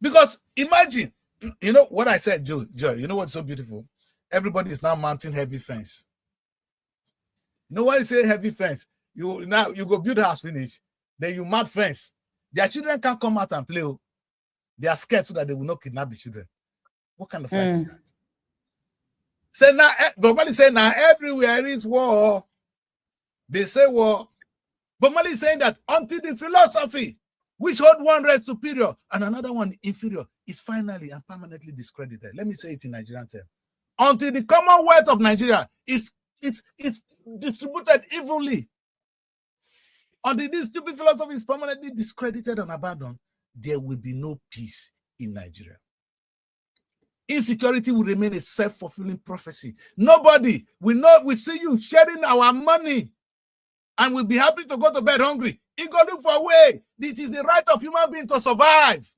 Because imagine, you know what I said, Joe, you know what's so beautiful? Everybody is now mounting heavy fence. You know why you say heavy fence? You go build a house finish, then you mount fence. Their children can't come out and play. They are scared so that they will not kidnap the children. What kind of life is that? Say now, but Mali say now everywhere is war. They say war. But Mali is saying that until the philosophy, which hold one race superior and another one inferior, is finally and permanently discredited. Let me say it in Nigerian terms. Until the commonwealth of Nigeria is distributed evenly, until this stupid philosophy is permanently discredited and abandoned, there will be no peace in Nigeria. Insecurity will remain a self-fulfilling prophecy. Nobody will see you sharing our money and we'll be happy to go to bed hungry. You go look for a way. It is the right of human being to survive.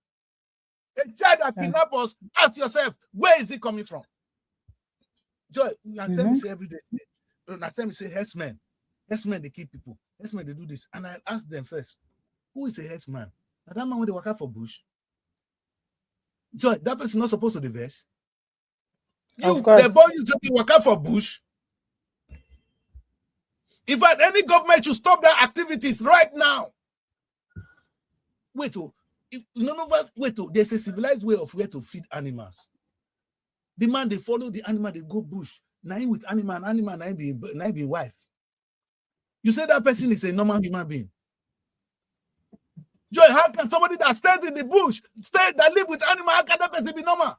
A child that kidnaps us, ask yourself, where is it coming from? Joy, you can tell me say every day. You can tell me say herdsmen. Herdsmen, they kill people. Herdsmen, they do this. And I ask them first, who is a herdsman? Now that man when they work out for bush. Joy, that person not supposed to divest. You, the boy you just work out for bush. In fact, any government should stop their activities right now. Wait, there's a civilized way of where to feed animals. The man, they follow the animal, they go bush. Now with animal, now be wife. You say that person is a normal human being. Joy, how can somebody that stands in the bush, that live with animal, how can that person be normal?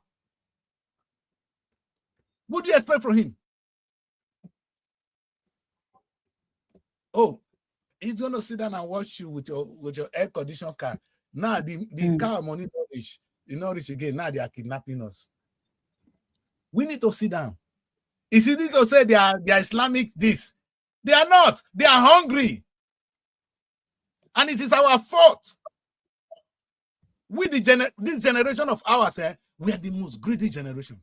What do you expect from him? Oh, he's gonna sit down and watch you with your air conditioned car. Now the car money not rich again. Now they are kidnapping us. We need to sit down. It's easy to say they are Islamic this. They are not. They are hungry. And it is our fault. This generation of ours, we are the most greedy generation.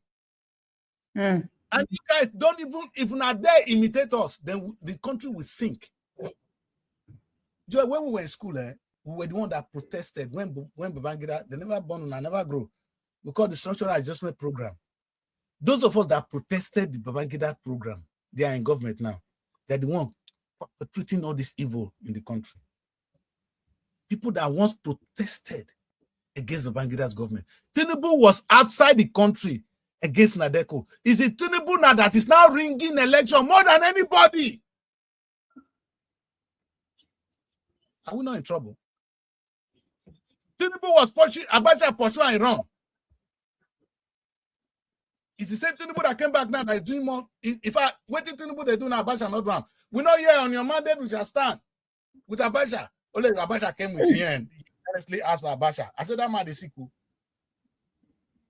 And you guys don't if not there imitate us, then the country will sink. Joy, when we were in school, we were the one that protested when Babangida, they never born and never grow. We call the structural adjustment program. Those of us that protested the Babangida program, they are in government now. They're the one perpetrating all this evil in the country. People that once protested against Babangida's government. Tinubu was outside the country against Nadeko. Is it Tinubu now that is now ringing election more than anybody? Are we not in trouble? Tinubu was pushing, Abacha pursuing and run. It's the same Tinubu that came back now that is doing more. If I wait till Tinubu they do now, Abacha not run. We know here on your mandate we shall stand with Abacha. Only Abacha came with you and he honestly asked for Abacha. I said that man is sick.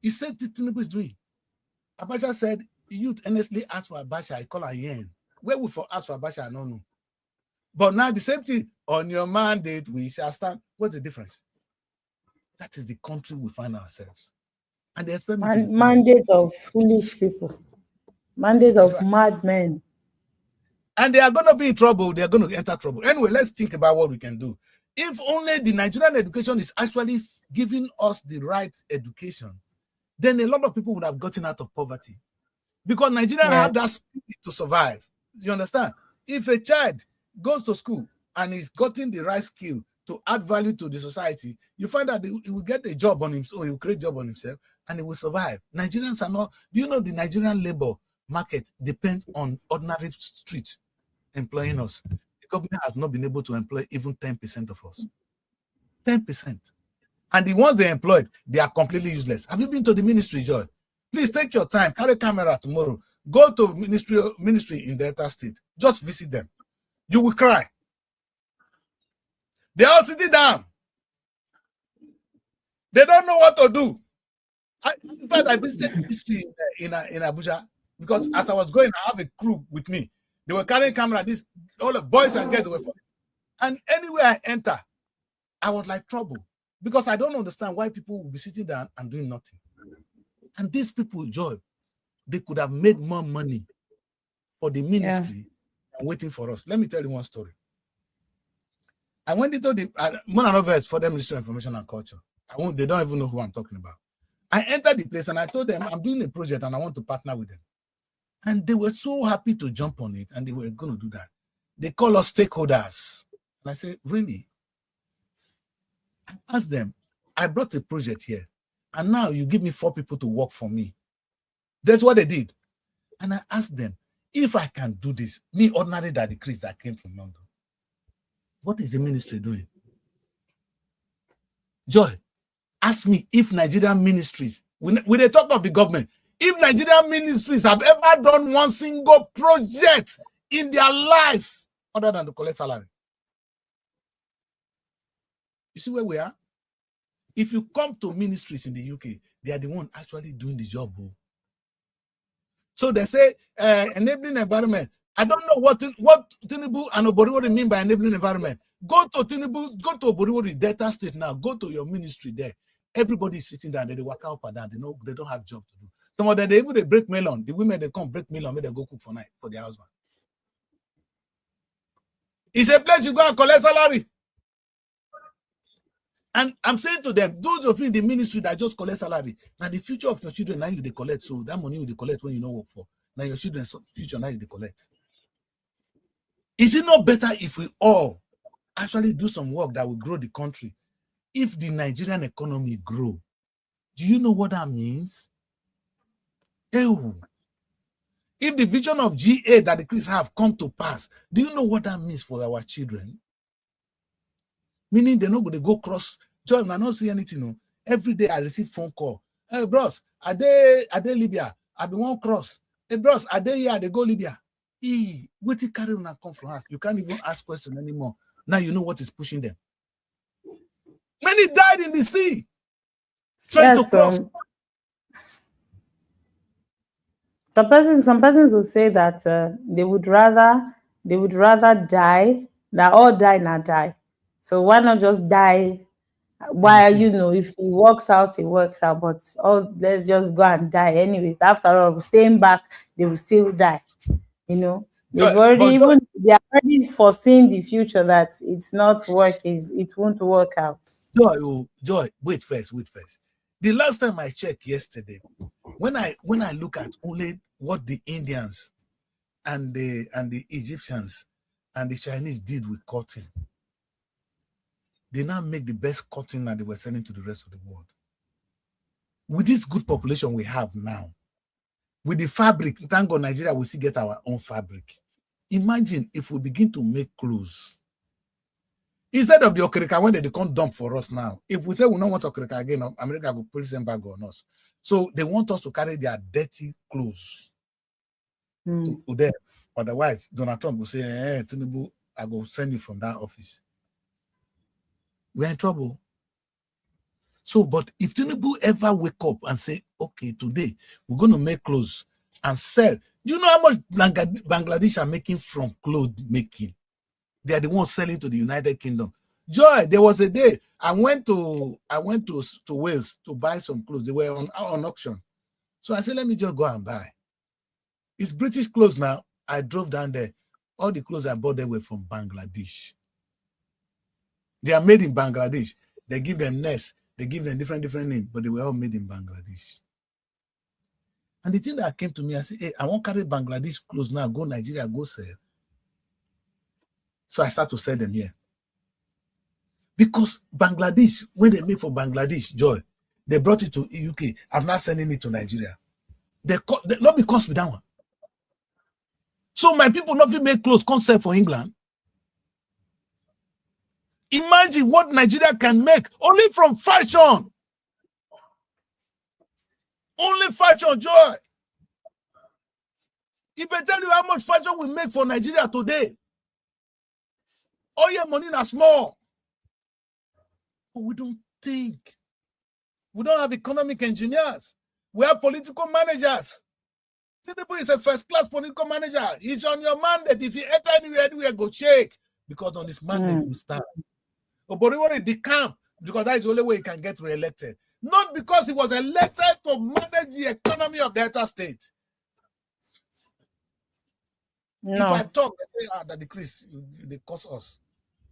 He said Tinubu is doing. Abacha said youth honestly asked for Abacha. I call her yen. Where we for ask for Abacha? I don't know. But now the same thing, on your mandate, we shall stand. What's the difference? That is the country we find ourselves. And they expect me to be quiet. Mandate of foolish people. Mandate of madmen. And they are going to be in trouble. They are going to enter trouble. Anyway, let's think about what we can do. If only the Nigerian education is actually giving us the right education, then a lot of people would have gotten out of poverty. Because Nigerians have that spirit to survive. You understand? If a child goes to school and is gotten the right skill to add value to the society, you find that he will get a job on himself, he will create a job on himself, and he will survive. Nigerians are not, do you know the Nigerian labor market depends on ordinary streets employing us? The government has not been able to employ even 10% of us. 10%. And the ones they employed, they are completely useless. Have you been to the ministry, Joy? Please take your time, carry camera tomorrow. Go to ministry in Delta State. Just visit them. You will cry. They are sitting down. They don't know what to do. In fact, I visited ministry in Abuja because as I was going, I have a crew with me. They were carrying camera. All the boys and girls were following. And anywhere I enter, I was like trouble because I don't understand why people will be sitting down and doing nothing. And these people, Joy, they could have made more money for the ministry and waiting for us. Let me tell you one story. I went into the Monanovers for the Ministry of Information and Culture. They don't even know who I'm talking about. I entered the place and I told them I'm doing a project and I want to partner with them. And they were so happy to jump on it and they were going to do that. They call us stakeholders. And I said, really? I asked them, I brought a project here and now you give me 4 people to work for me. That's what they did. And I asked them, if I can do this, me ordinary Daddy Chris that came from London, what is the ministry doing? Joy, ask me if Nigerian ministries, when they talk of the government, if Nigerian ministries have ever done one single project in their life other than to collect salary. You see where we are? If you come to ministries in the UK, they are the one actually doing the job. So they say enabling environment. I don't know what Tinubu and Oboriwori mean by enabling environment. Go to Tinubu, go to Oboriwori Delta State now. Go to your ministry there. Everybody is sitting down. They work out and down. They don't have job to do. Some of them they break melon. The women they come break melon, make them go cook for night for their husband. It's a place you go and collect salary. And I'm saying to them, those of you in the ministry that just collect salary, now the future of your children now you they collect. So that money you they collect when you don't work for. Now your children's future now you they collect. Is it not better if we all actually do some work that will grow the country? If the Nigerian economy grow, do you know what that means? Ew. If the vision of GA that the Christians have come to pass, do you know what that means for our children? Meaning they're not going to go cross. Joy, I not see anything. No. Every day I receive phone call. Hey, bros, are they Libya? I be one cross. Hey, bros, are they here? They go Libya. What you carry on come from us? You can't even ask questions anymore. Now you know what is pushing them. Many died in the sea trying to cross. Some persons will say that they would rather die, that all die not die. So why not just die? Why, if it works out, it works out. But let's just go and die anyways. After all, staying back, they will still die. They've already foreseen the future that it's not working. It won't work out. Joy, wait first. The last time I checked yesterday, when I look at only what the Indians and the Egyptians and the Chinese did with cotton, they now make the best cotton that they were selling to the rest of the world. With this good population we have now, with the fabric, thank God Nigeria will still get our own fabric. Imagine if we begin to make clothes. Instead of the okerika, when they come dump for us now, if we say we don't want okerika again, America will put embargo on us. So they want us to carry their dirty clothes to them. Otherwise, Donald Trump will say, hey, Tinubu, I go send you from that office. We're in trouble. So, but if Tinubu ever wake up and say, okay, today we're going to make clothes and sell. Do you know how much Bangladesh are making from clothes making? They are the ones selling to the United Kingdom. Joy, there was a day I went to Wales to buy some clothes. They were on auction. So I said, let me just go and buy. It's British clothes now. I drove down there. All the clothes I bought there were from Bangladesh. They are made in Bangladesh. They give them nests. They give them different names, but they were all made in Bangladesh. And the thing that came to me, I said, hey, I won't carry Bangladesh clothes now, go Nigeria, go sell. So I start to sell them here. Because Bangladesh, when they make for Bangladesh, Joy, they brought it to UK. I'm not sending it to Nigeria. They not because with that one. So my people not make clothes concept for England. Imagine what Nigeria can make only from fashion. Only fashion, Joy. If I tell you how much fashion we make for Nigeria today, all your money is small. But we don't think. We don't have economic engineers. We have political managers. Tinubu is a first-class political manager. He's on your mandate. If you enter anywhere, go shake. Because on his mandate, we stand. But he wanted the camp, because that is the only way he can get re-elected. Not because he was elected to manage the economy of Delta State. No. If I talk, they say, that decrease, they cost us.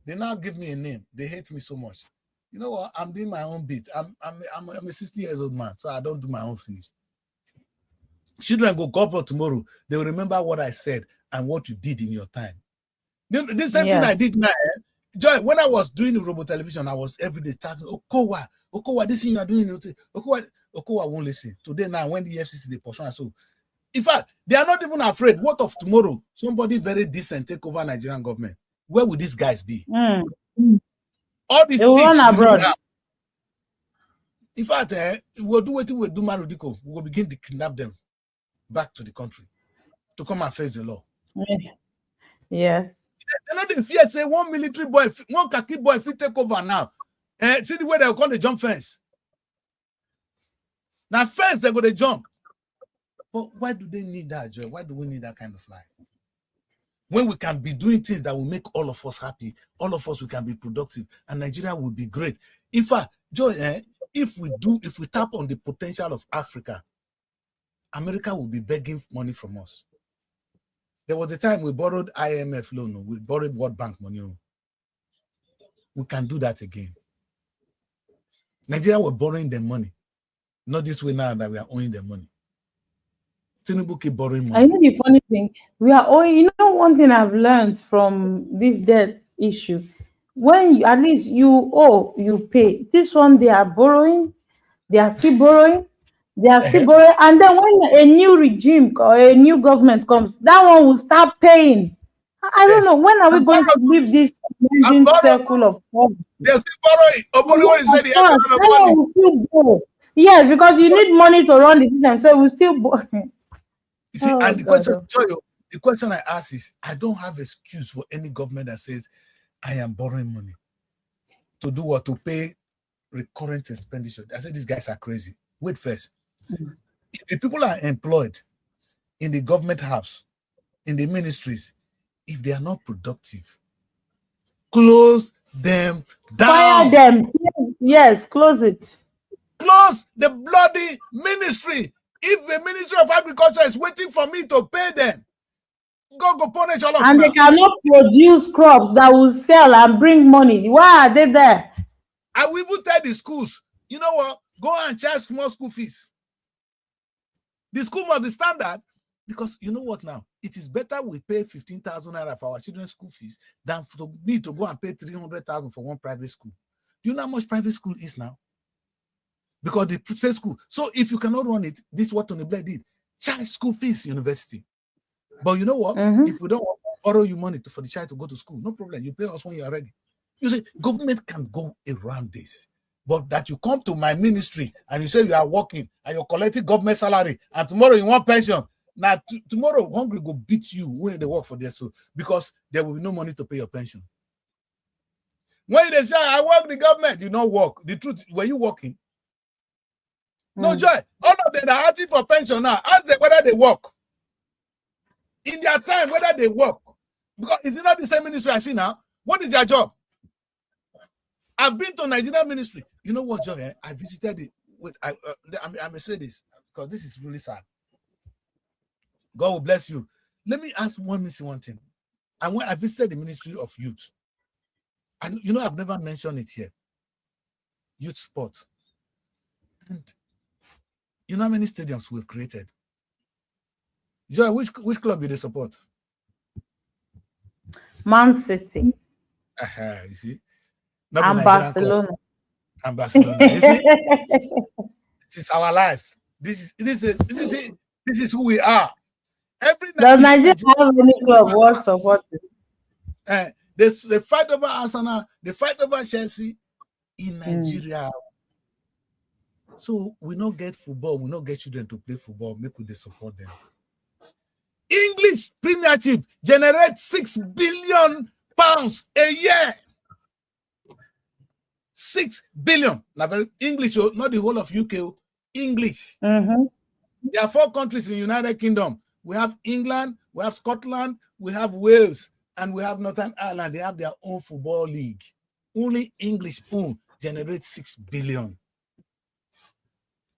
They now give me a name. They hate me so much. You know what? I'm doing my own bit. I'm a 60 years old man, so I don't do my own finish. Children go up tomorrow. They will remember what I said and what you did in your time. The same thing I did now. Joy, when I was doing the Robo Television, I was every day talking, Okowa, this thing you are doing, Okowa won't listen. Today now, when the FCC, they pursue, so in fact, they are not even afraid. What of tomorrow? Somebody very decent take over Nigerian government. Where will these guys be? All these things run abroad. In fact, we'll do what we'll do, Marudiko. We will begin to kidnap them back to the country to come and face the law. Yes. They're not in fear. Say one military boy, one khaki boy, if he take over now, see the way they'll call the jump fence. Now, fence, they're going to jump. But why do they need that, Joy? Why do we need that kind of life? When we can be doing things that will make all of us happy, all of us, we can be productive, and Nigeria will be great. In fact, Joy, if we tap on the potential of Africa, America will be begging money from us. There was a time we borrowed IMF loan, we borrowed World Bank money. We can do that again. Nigeria was borrowing them money. Not this way now that we are owing them money. Tinubu keep borrowing money. I know the funny thing, we are owing, you know, one thing I've learned from this debt issue, when you, at least you owe, you pay. This one, they are borrowing, they are still borrowing, they are still borrowing, and then when a new regime or a new government comes, that one will start paying. I don't know, when are we going to leave this circle of poverty? They're still borrowing. Yes, because you need money to run the system, so we still borrow. You see, and the question I ask is, I don't have excuse for any government that says I am borrowing money to do what? To pay recurrent expenditure. I said these guys are crazy. Wait first. If the people are employed in the government house, in the ministries, if they are not productive, close them down. Fire them. Yes, close it. Close the bloody ministry. If the Ministry of Agriculture is waiting for me to pay them, go punish all of them. And they cannot produce crops that will sell and bring money. Why are they there? I will even tell the schools, you know what? Go and charge small school fees. The school must be standard, because you know what now? It is better we pay 15,000 naira for our children's school fees than for me to go and pay 300,000 for one private school. Do you know how much private school is now? Because the state school. So if you cannot run it, this is what Tony Blair did. Charge school fees, university. But you know what? If we don't borrow you money for the child to go to school, no problem. You pay us when you are ready. You see, government can go around this. But that you come to my ministry and you say you are working and you're collecting government salary and tomorrow you want pension. Now, tomorrow, hungry go beat you when they work for their soul, because there will be no money to pay your pension. When they say, I work the government, you don't work. The truth, were you working? No, Joy. All of them are asking for pension now. Ask them whether they work. In their time, whether they work. Because it's not the same ministry I see now. What is their job? I've been to Nigerian ministry. You know what, Joy? I visited it. Wait, I may say this because this is really sad. God will bless you. Let me ask one thing. And when I visited the Ministry of Youth, and you know, I've never mentioned it here. Youth sport. And you know how many stadiums we've created? Joy, which club do they support? Man City. You see? And Barcelona. And Barcelona. You see? This is our life. This is who we are. Every Does Nigeria have any club worth supporting? They fight over Arsenal, they fight over Chelsea in Nigeria. So we don't get football, we don't get children to play football, make they support them. English Premiership generates £6 billion a year. 6 billion. Now, very English, not the whole of UK. English. There are 4 countries in the United Kingdom. We have England, we have Scotland, we have Wales, and we have Northern Ireland. They have their own football league. Only English own generates 6 billion.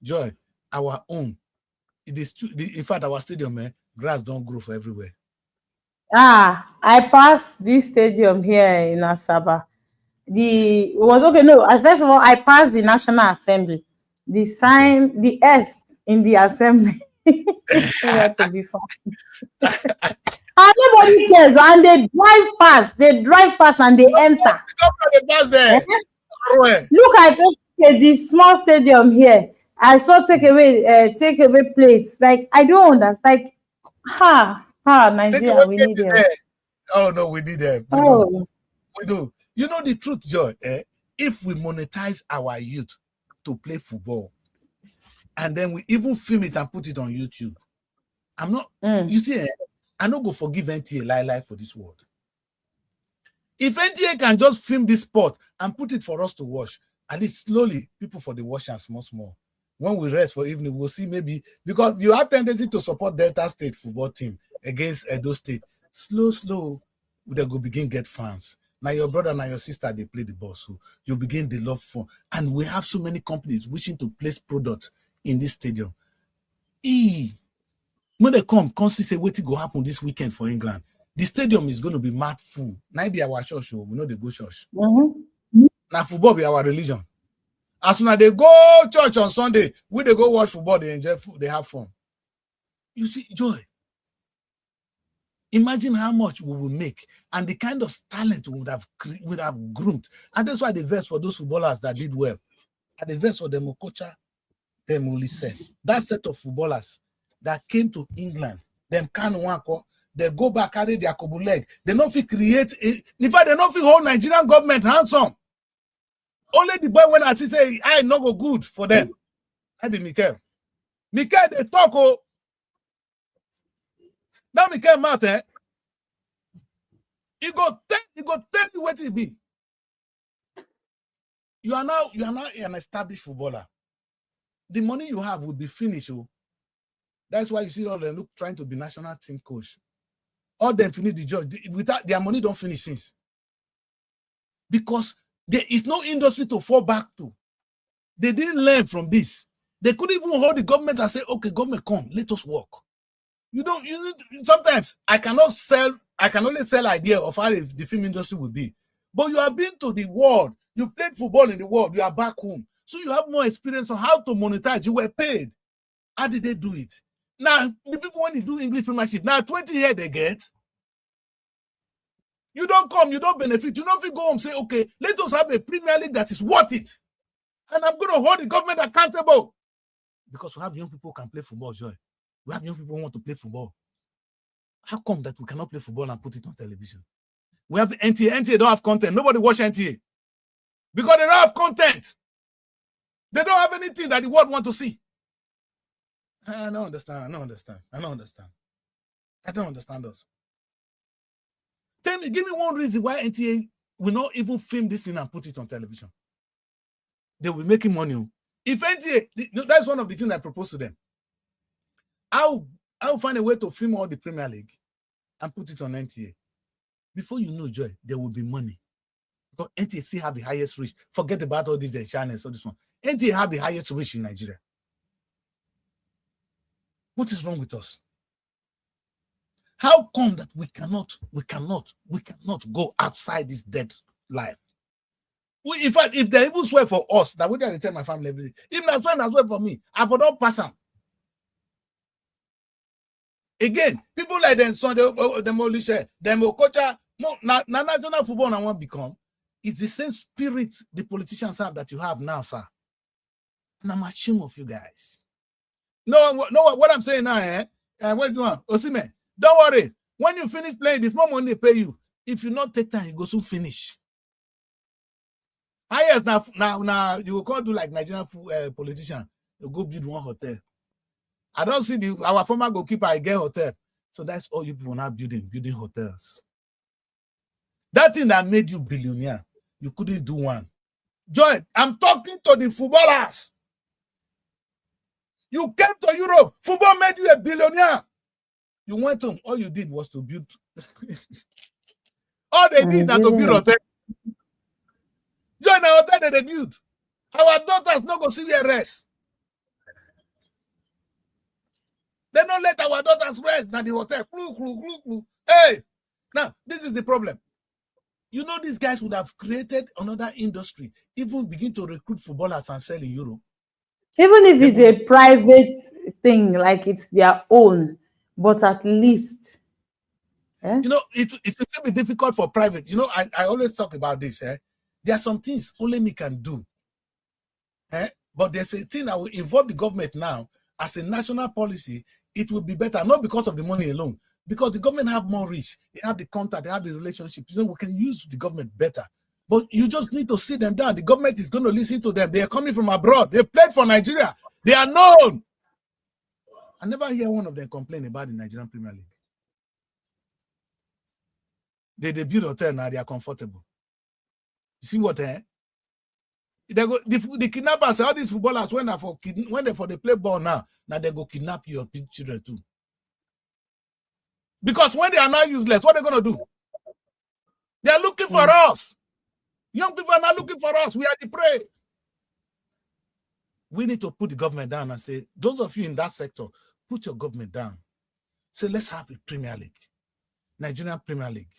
Joy, our own. It is in fact, our stadium, grass don't grow for everywhere. I passed this stadium here in Asaba. First of all, I passed the National Assembly. The sign, the S in the assembly. To be fun. And nobody cares, and they drive past and they enter. Look at this small stadium here. I saw take away plates. Like, I don't understand. Like, Nigeria, we need them. Oh no, we need them. We do. You know the truth, Joy. If we monetize our youth to play football, and then we even film it and put it on YouTube, I'm not. You see, I don't go forgive NTA lie for this world. If NTA can just film this sport and put it for us to watch, at least slowly, people for the watch and small. When we rest for evening, we'll see maybe, because you have tendency to support Delta State football team against Edo State. Slow, they go begin get fans. Now your brother and your sister, they play the ball, so you begin the love for. And we have so many companies wishing to place product in this stadium. When they come see say what go happen this weekend for England. The stadium is going to be mad full. Now be our church, we know they go church. Now football be our religion. As soon as they go church on Sunday, we they go watch football, they enjoy, they have fun. You see, Joy. Imagine how much we will make and the kind of talent we would have groomed. And that's why they verse for those footballers that did well. And the verse for them Okocha, them only said. That set of footballers that came to England, them can wanko, they go back, carry their kobu leg. They don't feel create in fact, they don't feel whole Nigerian government handsome. Only the boy when I see say I no go good for them. I did Mikel. Mikel they talk now Mikel Martin. He go tell you what it be. You are now an established footballer. The money you have will be finished. That's why you see all them trying to be national team coach. All them finish the job. Without their money don't finish since. Because there is no industry to fall back to. They didn't learn from this. They couldn't even hold the government and say, okay, government, come, let us work. Sometimes I can only sell idea of how the film industry will be. But you have been to the world, you've played football in the world, you are back home. So you have more experience on how to monetize. You were paid. How did they do it? Now, the people when you do English Premiership, now 20 years they get. You don't come, you don't benefit. You don't go home and say, okay, let us have a Premier League that is worth it. And I'm going to hold the government accountable. Because we have young people who can play football, Joy. We have young people who want to play football. How come that we cannot play football and put it on television? We have NTA. NTA don't have content. Nobody watch NTA. Because they don't have content. They don't have anything that the world want to see. I don't understand. I don't understand us. Tell me, give me one reason why NTA will not even film this thing and put it on television. They will be making money. If NTA, that's one of the things I propose to them. I'll find a way to film all the Premier League and put it on NTA. Before you know, Joy, there will be money. Because NTA still have the highest reach. Forget about all these channels or this one. NTA have the highest reach in Nigeria. What is wrong with us? How come that we cannot go outside this dead life? In fact, if they even swear for us, that would tell my family everything. If not swear for me, I would not pass them. Again, people like them, so them only share, them culture, national football and want become. It's the same spirit the politicians have that you have now, sir. And I'm ashamed of you guys. No, what I'm saying now, wait one, Osime, don't worry. When you finish playing, this more money they pay you. If you not take time, you go soon finish. Highest now you will call do like Nigerian politician. You go build one hotel. I don't see our former goalkeeper I get hotel. So that's all you people now building hotels. That thing that made you billionaire, you couldn't do one. Joy, I'm talking to the footballers. You came to Europe. Football made you a billionaire. You went home. All you did was to build. All they did was to build hotel. Join our hotel that they build. Our daughters not go see their rest. They don't let our daughters rest at the hotel. Hey, now this is the problem. You know, these guys would have created another industry, even begin to recruit footballers and sell in Europe. Even if it's a private thing, like it's their own, but at least. You know, it will be difficult for private. You know, I always talk about this. There are some things only me can do. But there's a thing that will involve the government now as a national policy. It will be better, not because of the money alone, because the government have more reach. They have the contact, they have the relationship. You know, we can use the government better. But you just need to sit them down. The government is going to listen to them. They are coming from abroad. They played for Nigeria. They are known. I never hear one of them complain about the Nigerian Premier League. They build hotel now, they are comfortable. You see what, They go, the kidnappers, all these footballers, when they play ball now they go kidnap your children too. Because when they are now useless, what are they going to do? They are looking for us. Young people are not looking for us. We are the prey. We need to put the government down and say, those of you in that sector, put your government down. Say, let's have a Premier League, Nigerian Premier League,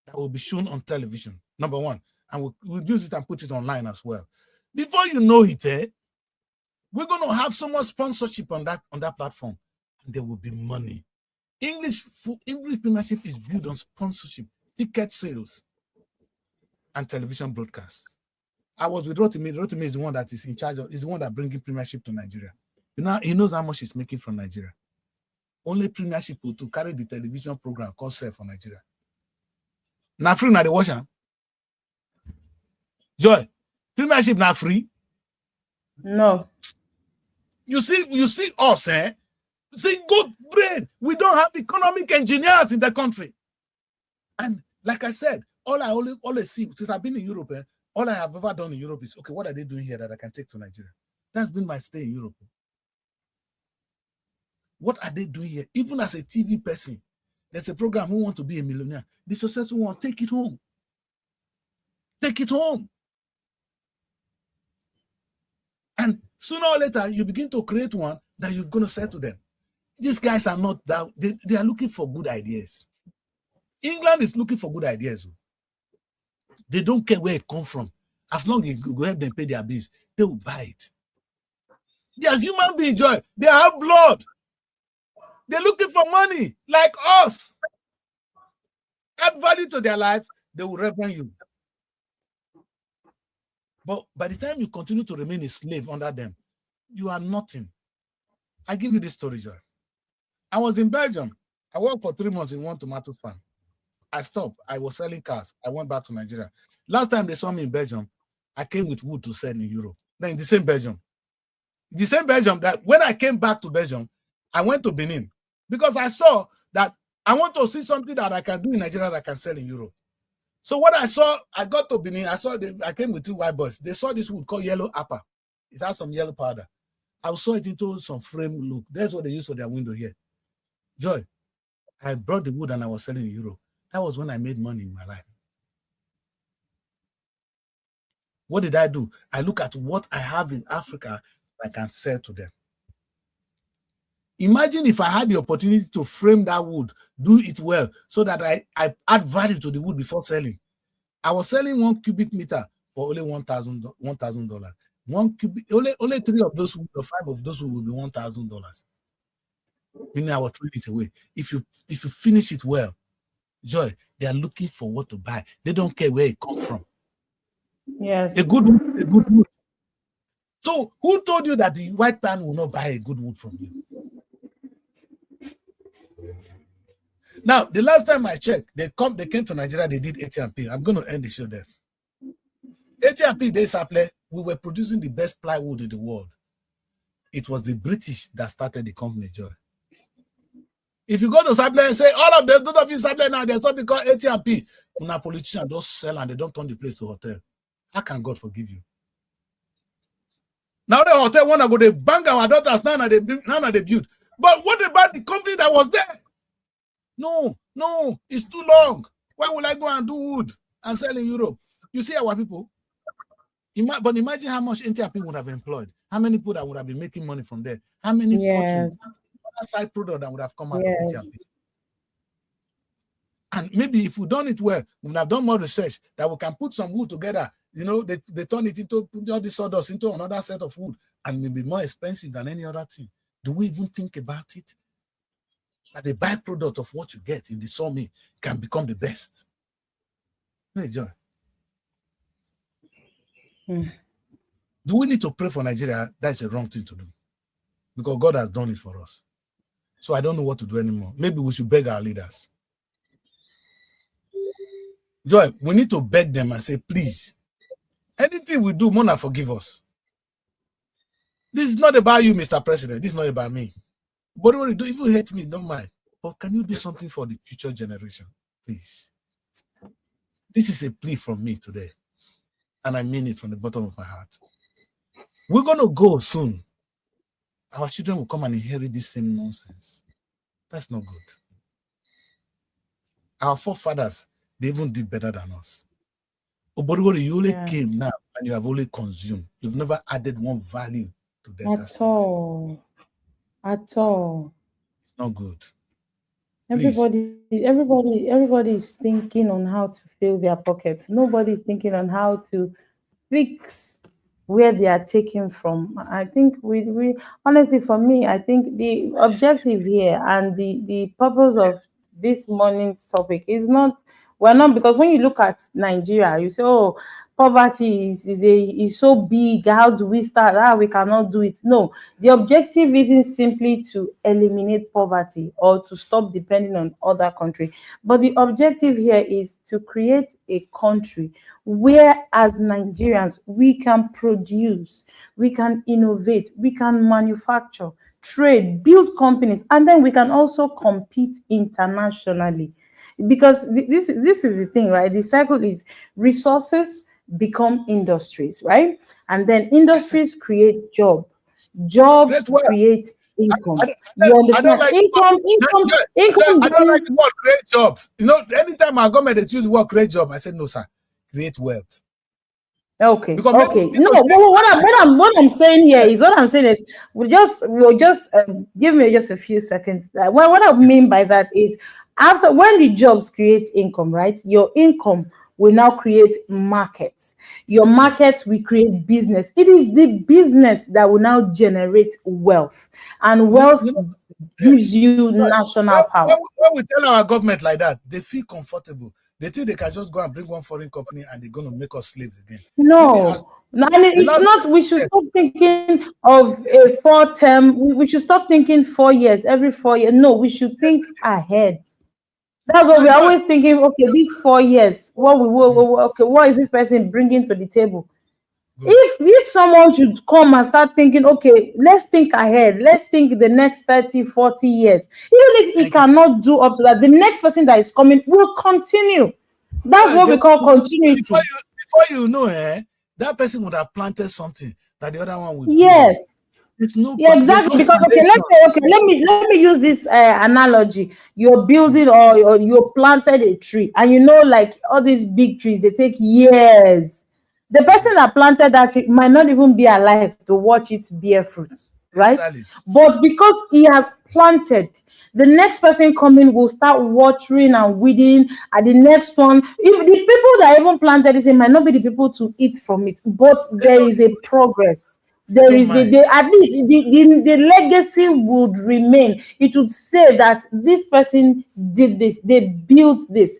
that will be shown on television, number one. And we'll use it and put it online as well. Before you know it, we're going to have so much sponsorship on that platform, and there will be money. English Premiership is built on sponsorship, ticket sales, and television broadcasts. I was with Rotimi. Rotimi is the one that is in charge of, is the one that bringing Premiership to Nigeria. You know, he knows how much he's making from Nigeria. Only Premiership to carry the television program called Sell for Nigeria. Now free now the watcher. Joy, Premiership not free. No. You see us, See, good brain. We don't have economic engineers in the country. And like I said, all I always see, since I've been in Europe, all I have ever done in Europe is, okay, what are they doing here that I can take to Nigeria? That's been my stay in Europe. What are they doing here? Even as a TV person, there's a program who want to be a millionaire. The successful one, take it home. Take it home. And sooner or later, you begin to create one that you're going to sell to them. These guys are not that, they are looking for good ideas. England is looking for good ideas. They don't care where it comes from. As long as you go help them pay their bills, they will buy it. They are human beings, Joy. They have blood. They're looking for money, like us. Add value to their life, they will revenue you. But by the time you continue to remain a slave under them, you are nothing. I give you this story, Joy. I was in Belgium. I worked for 3 months in one tomato farm. I stopped. I was selling cars. I went back to Nigeria. Last time they saw me in Belgium, I came with wood to sell in Europe. Then in the same Belgium. The same Belgium that when I came back to Belgium, I went to Benin because I saw that I want to see something that I can do in Nigeria that I can sell in Europe. So what I saw, I got to Benin, I came with 2 white boys. They saw this wood called yellow apple. It has some yellow powder. I saw it into some frame look. That's what they use for their window here. Joy, I brought the wood and I was selling in Europe. That was when I made money in my life. What did I do? I look at what I have in Africa I can sell to them. Imagine if I had the opportunity to frame that wood, do it well, so that I add value to the wood before selling. I was selling 1 cubic meter for only $1,000. 1 cubic, only 3 of those, or 5 of those will be $1,000. Meaning I will throw it away. If you finish it well, Joy, they are looking for what to buy. They don't care where it comes from. Yes. A good wood is a good wood. So who told you that the white man will not buy a good wood from you? Now, the last time I checked, they came to Nigeria, they did HMP. I'm going to end the show there. HMP, they supply, we were producing the best plywood in the world. It was the British that started the company, Joy. If you go to supply and say, all of them, those of you supply now, there's something called HMP. When a politician don't sell and they don't turn the place to hotel, how can God forgive you? Now the hotel want to go, they bang our daughters, now they build. But what about the company that was there? No, it's too long. Why would I go and do wood and sell in Europe? You see our people? But imagine how much NTRP would have employed. How many people that would have been making money from there? How many fortunes, side product that would have come out of NTRP? And maybe if we done it well, we would have done more research that we can put some wood together. You know, they turn it into, put all the sawdust into another set of wood and maybe more expensive than any other thing. Do we even think about it? That the byproduct of what you get in the sawmill can become the best. Hey, Joy. Do we need to pray for Nigeria? That's a wrong thing to do. Because God has done it for us. So I don't know what to do anymore. Maybe we should beg our leaders. Joy, we need to beg them and say, please, anything we do, Mona, forgive us. This is not about you, Mr. President. This is not about me. But what you do, if you hate me, don't mind. But can you do something for the future generation, please? This is a plea from me today. And I mean it from the bottom of my heart. We're going to go soon. Our children will come and inherit this same nonsense. That's not good. Our forefathers, they even did better than us. Oborigori, you only came now and you have only consumed. You've never added one value to Delta State. At all. It's not good. Everybody is thinking on how to fill their pockets. Nobody is thinking on how to fix where they are taken from. I think we honestly, for me, I think the objective here and the purpose of this morning's topic is not, because when you look at Nigeria, you say, oh, poverty is so big. How do we start? We cannot do it. No, the objective isn't simply to eliminate poverty or to stop depending on other countries. But the objective here is to create a country where, as Nigerians, we can produce, we can innovate, we can manufacture, trade, build companies, and then we can also compete internationally. Because this is the thing, right? The cycle is resources become industries, right? And then industries create jobs create income. You understand? Income. I don't like the word create jobs. You know, anytime our government they choose the word create job, I said no, sir. Create wealth. Okay. What I'm saying here is we'll just give me just a few seconds. What I mean by that is, after when the jobs create income, right? Your income will now create markets. Your markets will create business. It is the business that will now generate wealth, and wealth gives you national power. When we tell our government like that, they feel comfortable. They think they can just go and bring one foreign company and they're going to make us slaves again. No, and it's not. We should stop thinking of a 4-term. We should stop thinking 4 years, every 4 years. No, we should think ahead. That's what we're always thinking. Okay, these 4 years, what is this person bringing to the table? Good. If someone should come and start thinking, okay, let's think ahead, let's think the next 30, 40 years. Even if he cannot do up to that, the next person that is coming will continue. That's what we call continuity. Before you know, that person would have planted something that the other one would. Yes. There's no Yeah, there's no exactly. Because okay, foundation. let's say okay, let me use this analogy. You're building or you planted a tree, and you know, like all these big trees, they take years. The person that planted that tree might not even be alive to watch it bear fruit, right? Exactly. But because he has planted, the next person coming will start watering and weeding, and the next one, if the people that even planted this, it might not be the people to eat from it, but They there is a progress. There don't is mind. at least the legacy would remain. It would say that this person did this, they built this.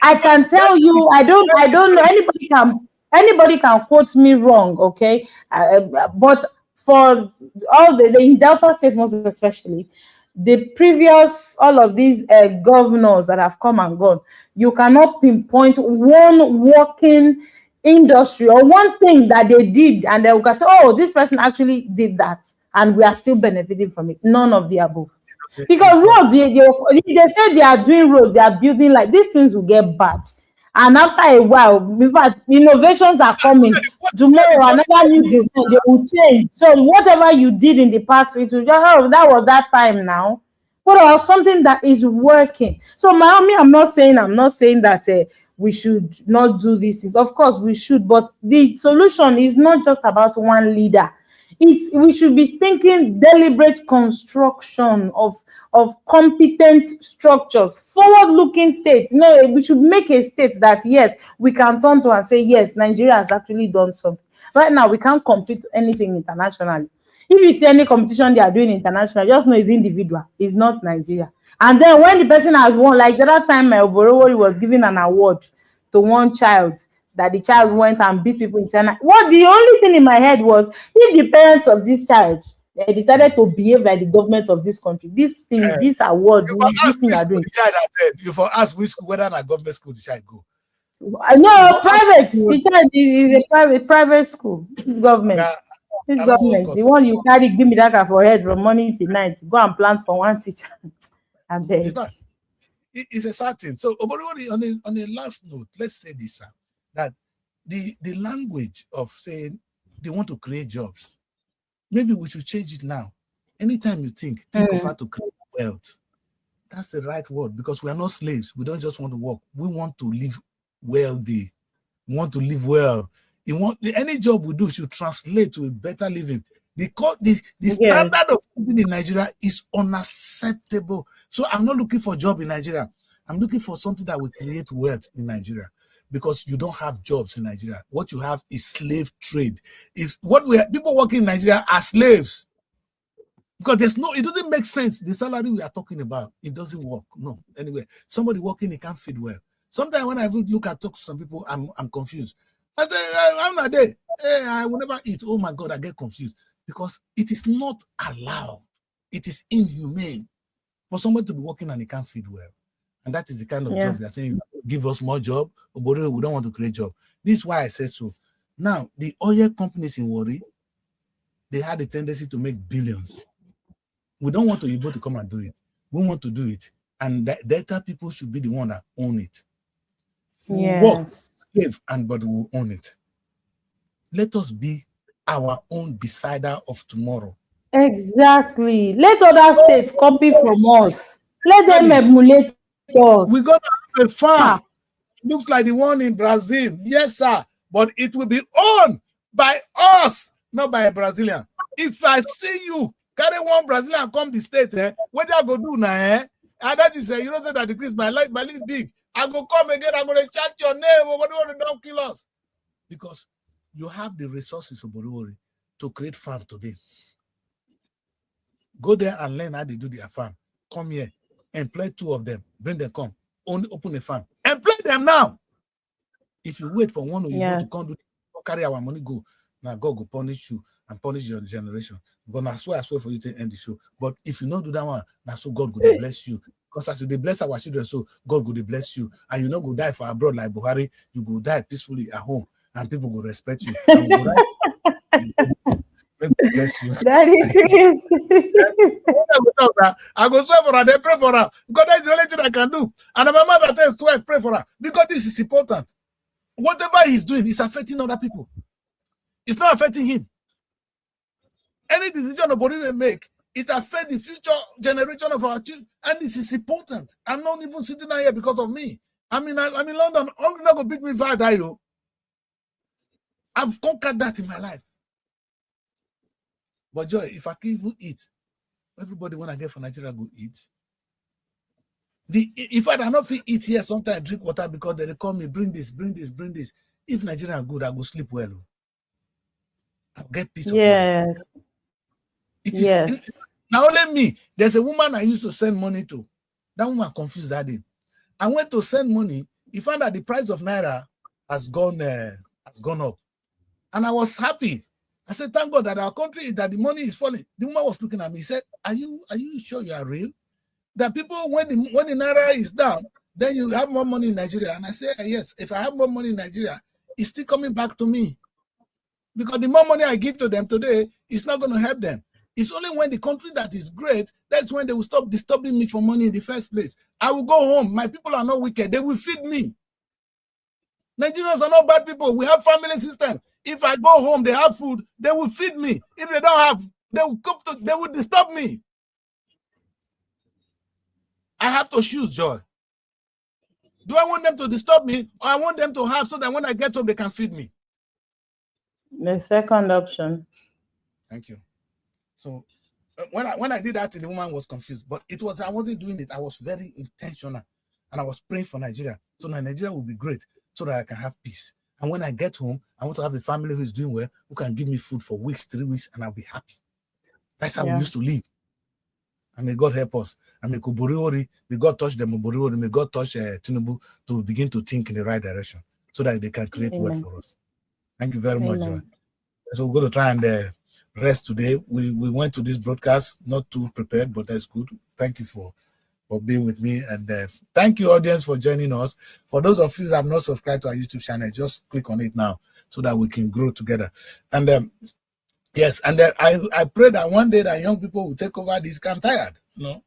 I can tell you, I don't know, anybody can quote me wrong, okay? But for all the in Delta State most especially, the previous all of these governors that have come and gone, you cannot pinpoint one working industry or one thing that they did and they will say, oh, this person actually did that and we are still benefiting from it. None of the above. Because It's not. roads, they say they are doing roads, they are building, like these things will get bad. And after a while, in fact, innovations are coming. Tomorrow, another new design, they will change. So whatever you did in the past, it will just, oh, that was that time now. What about something that is working? So, Miami, I'm not saying that we should not do these things. Of course, we should, but the solution is not just about one leader. We should be thinking deliberate construction of competent structures, forward-looking states. No, we should make a state that yes, we can turn to and say yes, Nigeria has actually done something. Right now, we can't compete anything internationally. If you see any competition they are doing international, just know it's individual, it's not Nigeria. And then when the person has won, like the other time, Oborowori was giving an award to one child, that the child went and beat people in China. What the only thing in my head was, if the parents of this child they decided to behave like the government of this country, this thing, this award, this thing you are doing. You for ask which school, whether not government school the child go. No, private. The child is a private school, government. This government, the one you carry, give me that guy for head from morning till night. Go and plant for one teacher. And then it's a certain. So, on a last note, let's say this, that the language of saying they want to create jobs, maybe we should change it now. Anytime you think of how to create wealth. That's the right word, because we are not slaves. We don't just want to work. We want to live wealthy. We want to live well. Any job we do should translate to a better living. The standard of living in Nigeria is unacceptable. So I'm not looking for a job in Nigeria. I'm looking for something that will create wealth in Nigeria, because you don't have jobs in Nigeria. What you have is slave trade. People working in Nigeria are slaves, because it doesn't make sense. The salary we are talking about, it doesn't work. No, anyway, somebody working, they can't feed well. Sometimes when I talk to some people, I'm confused. I say, I'm not there. Hey, I will never eat. Oh my God, I get confused, because it is not allowed. It is inhumane for somebody to be working and he can't feed well. And that is the kind of job they are saying, give us more job, but we don't want to create job. This is why I said so. Now, the oil companies in Warri, they had a tendency to make billions. We don't want Oyibo to come and do it. We want to do it. And the Delta people should be the one that own it. We'll work, slave, but we'll own it. Let us be our own decider of tomorrow. Exactly. Let other states copy from us. Let them emulate us. We're going to have a farm. Looks like the one in Brazil. Yes, sir. But it will be owned by us, not by a Brazilian. If I see you carry one Brazilian come the state, what I go do now? And that is, you know, say that decrease my life big. I go come again, I'm going to chat your name, but don't kill us. Because you have the resources of Borowori to create farm today. Go there and learn how they do their farm. Come here, employ 2 of them, bring them, come, only open a farm. Employ them now. If you wait for one of you to come do, carry our money, go. Now God will punish you and punish your generation. Because I swear for you to end the show. But if you don't do that one, now so God will bless you. Because as they bless our children, so God will bless you. And you not go die for abroad like Buhari, you go die peacefully at home, and people will respect you. And go bless you. That is I go swear for her, they pray for her. Because that's the only thing I can do. And my mother tells twice, pray for her. Because this is important. Whatever he's doing is affecting other people. It's not affecting him. Any decision nobody will make, it affects the future generation of our children. And this is important. I'm not even sitting down here because of me. I'm in London. I'm not going to beat me if I die, though. I've conquered that in my life. But Joy, if I can even eat, everybody when I get from Nigeria go eat. If I don't eat here, sometimes I drink water because they call me, bring this. If Nigeria are good, I go sleep well. I'll get peace of mind. Yes. Now only me. There's a woman I used to send money to. That woman confused that day. I went to send money. He found that the price of Naira has gone up. And I was happy. I said, thank God that our country, that the money is falling. The woman was looking at me. He said, are you sure you are real? That people, when the Naira is down, then you have more money in Nigeria. And I said, yes, if I have more money in Nigeria, it's still coming back to me. Because the more money I give to them today, it's not going to help them. It's only when the country that is great, that's when they will stop disturbing me for money in the first place. I will go home. My people are not wicked. They will feed me. Nigerians are not bad people. We have family system. If I go home, they have food, they will feed me. If they don't have, they will disturb me. I have to choose, Joy. Do I want them to disturb me, or I want them to have so that when I get home, they can feed me? The second option. Thank you. So when I did that, the woman was confused, but I wasn't doing it. I was very intentional, and I was praying for Nigeria, so that Nigeria will be great, so that I can have peace. And when I get home, I want to have a family who is doing well, who can give me food for weeks, 3 weeks, and I'll be happy. That's how we used to live. And may God help us. And may God touch them, may God touch Tinubu to begin to think in the right direction so that they can create wealth for us. Thank you very much, Joy. So we're going to try and rest today. We went to this broadcast, not too prepared, but that's good. Thank you for being with me. And thank you, audience, for joining us. For those of you who have not subscribed to our YouTube channel, just click on it now so that we can grow together. And yes, and I pray that one day that young people will take over this. I'm tired, you know.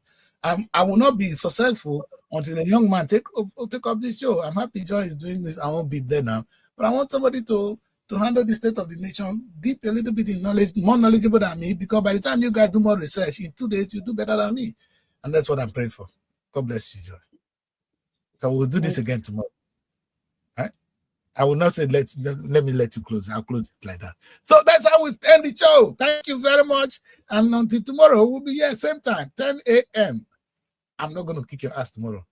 I will not be successful until a young man take up this show. I'm happy Joy is doing this. I won't be there now. But I want somebody to handle the state of the nation, deep a little bit in knowledge, more knowledgeable than me, because by the time you guys do more research, in 2 days, you do better than me. And that's what I'm praying for. God bless you, Joy. So we'll do this again tomorrow. All right? I will not say let me let you close. I'll close it like that. So that's how we end the show. Thank you very much. And until tomorrow, we'll be here same time, 10 a.m. I'm not going to kick your ass tomorrow.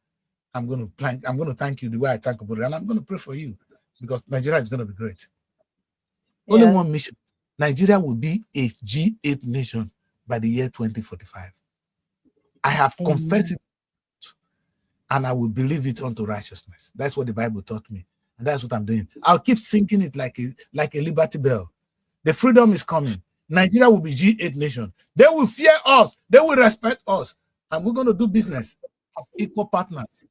I'm going to thank you the way I thank about it. And I'm going to pray for you because Nigeria is going to be great. Yeah. Only one mission. Nigeria will be a G8 nation by the year 2045. I have confessed it and I will believe it unto righteousness. That's what the Bible taught me. And that's what I'm doing. I'll keep singing it like a Liberty Bell. The freedom is coming. Nigeria will be G8 nation. They will fear us. They will respect us. And we're going to do business as equal partners,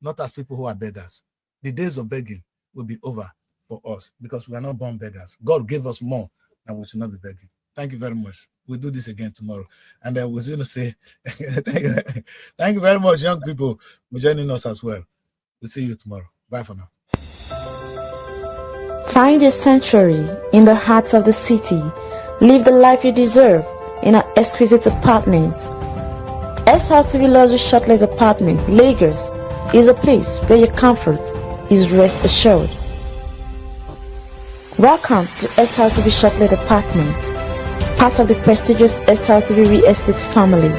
not as people who are beggars. The days of begging will be over for us because we are not born beggars. God gave us more and we should not be begging. Thank you very much. We'll do this again tomorrow. And we're going to say, thank you very much, young people, for joining us as well. We'll see you tomorrow. Bye for now. Find your sanctuary in the heart of the city. Live the life you deserve in an exquisite apartment. SRTV Luxury Shortlet Apartment, Lagos, is a place where your comfort is rest assured. Welcome to SRTV Shortlet Apartment, part of the prestigious SRTV Real Estate family.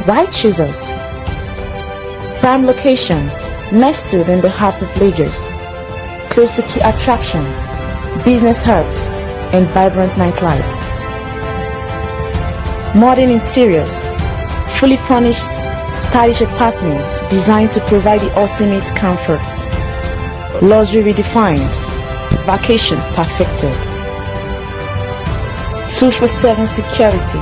Why choose us? Prime location, nestled in the heart of Lagos, close to key attractions, business hubs, and vibrant nightlife. Modern interiors, fully furnished, stylish apartments designed to provide the ultimate comfort. Luxury redefined, vacation perfected. 24/7 security.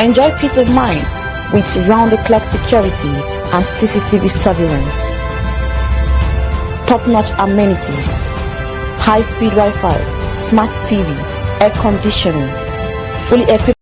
Enjoy peace of mind with round-the-clock security and CCTV surveillance. Top-notch amenities, high-speed Wi-Fi, smart TV, air conditioning, fully equipped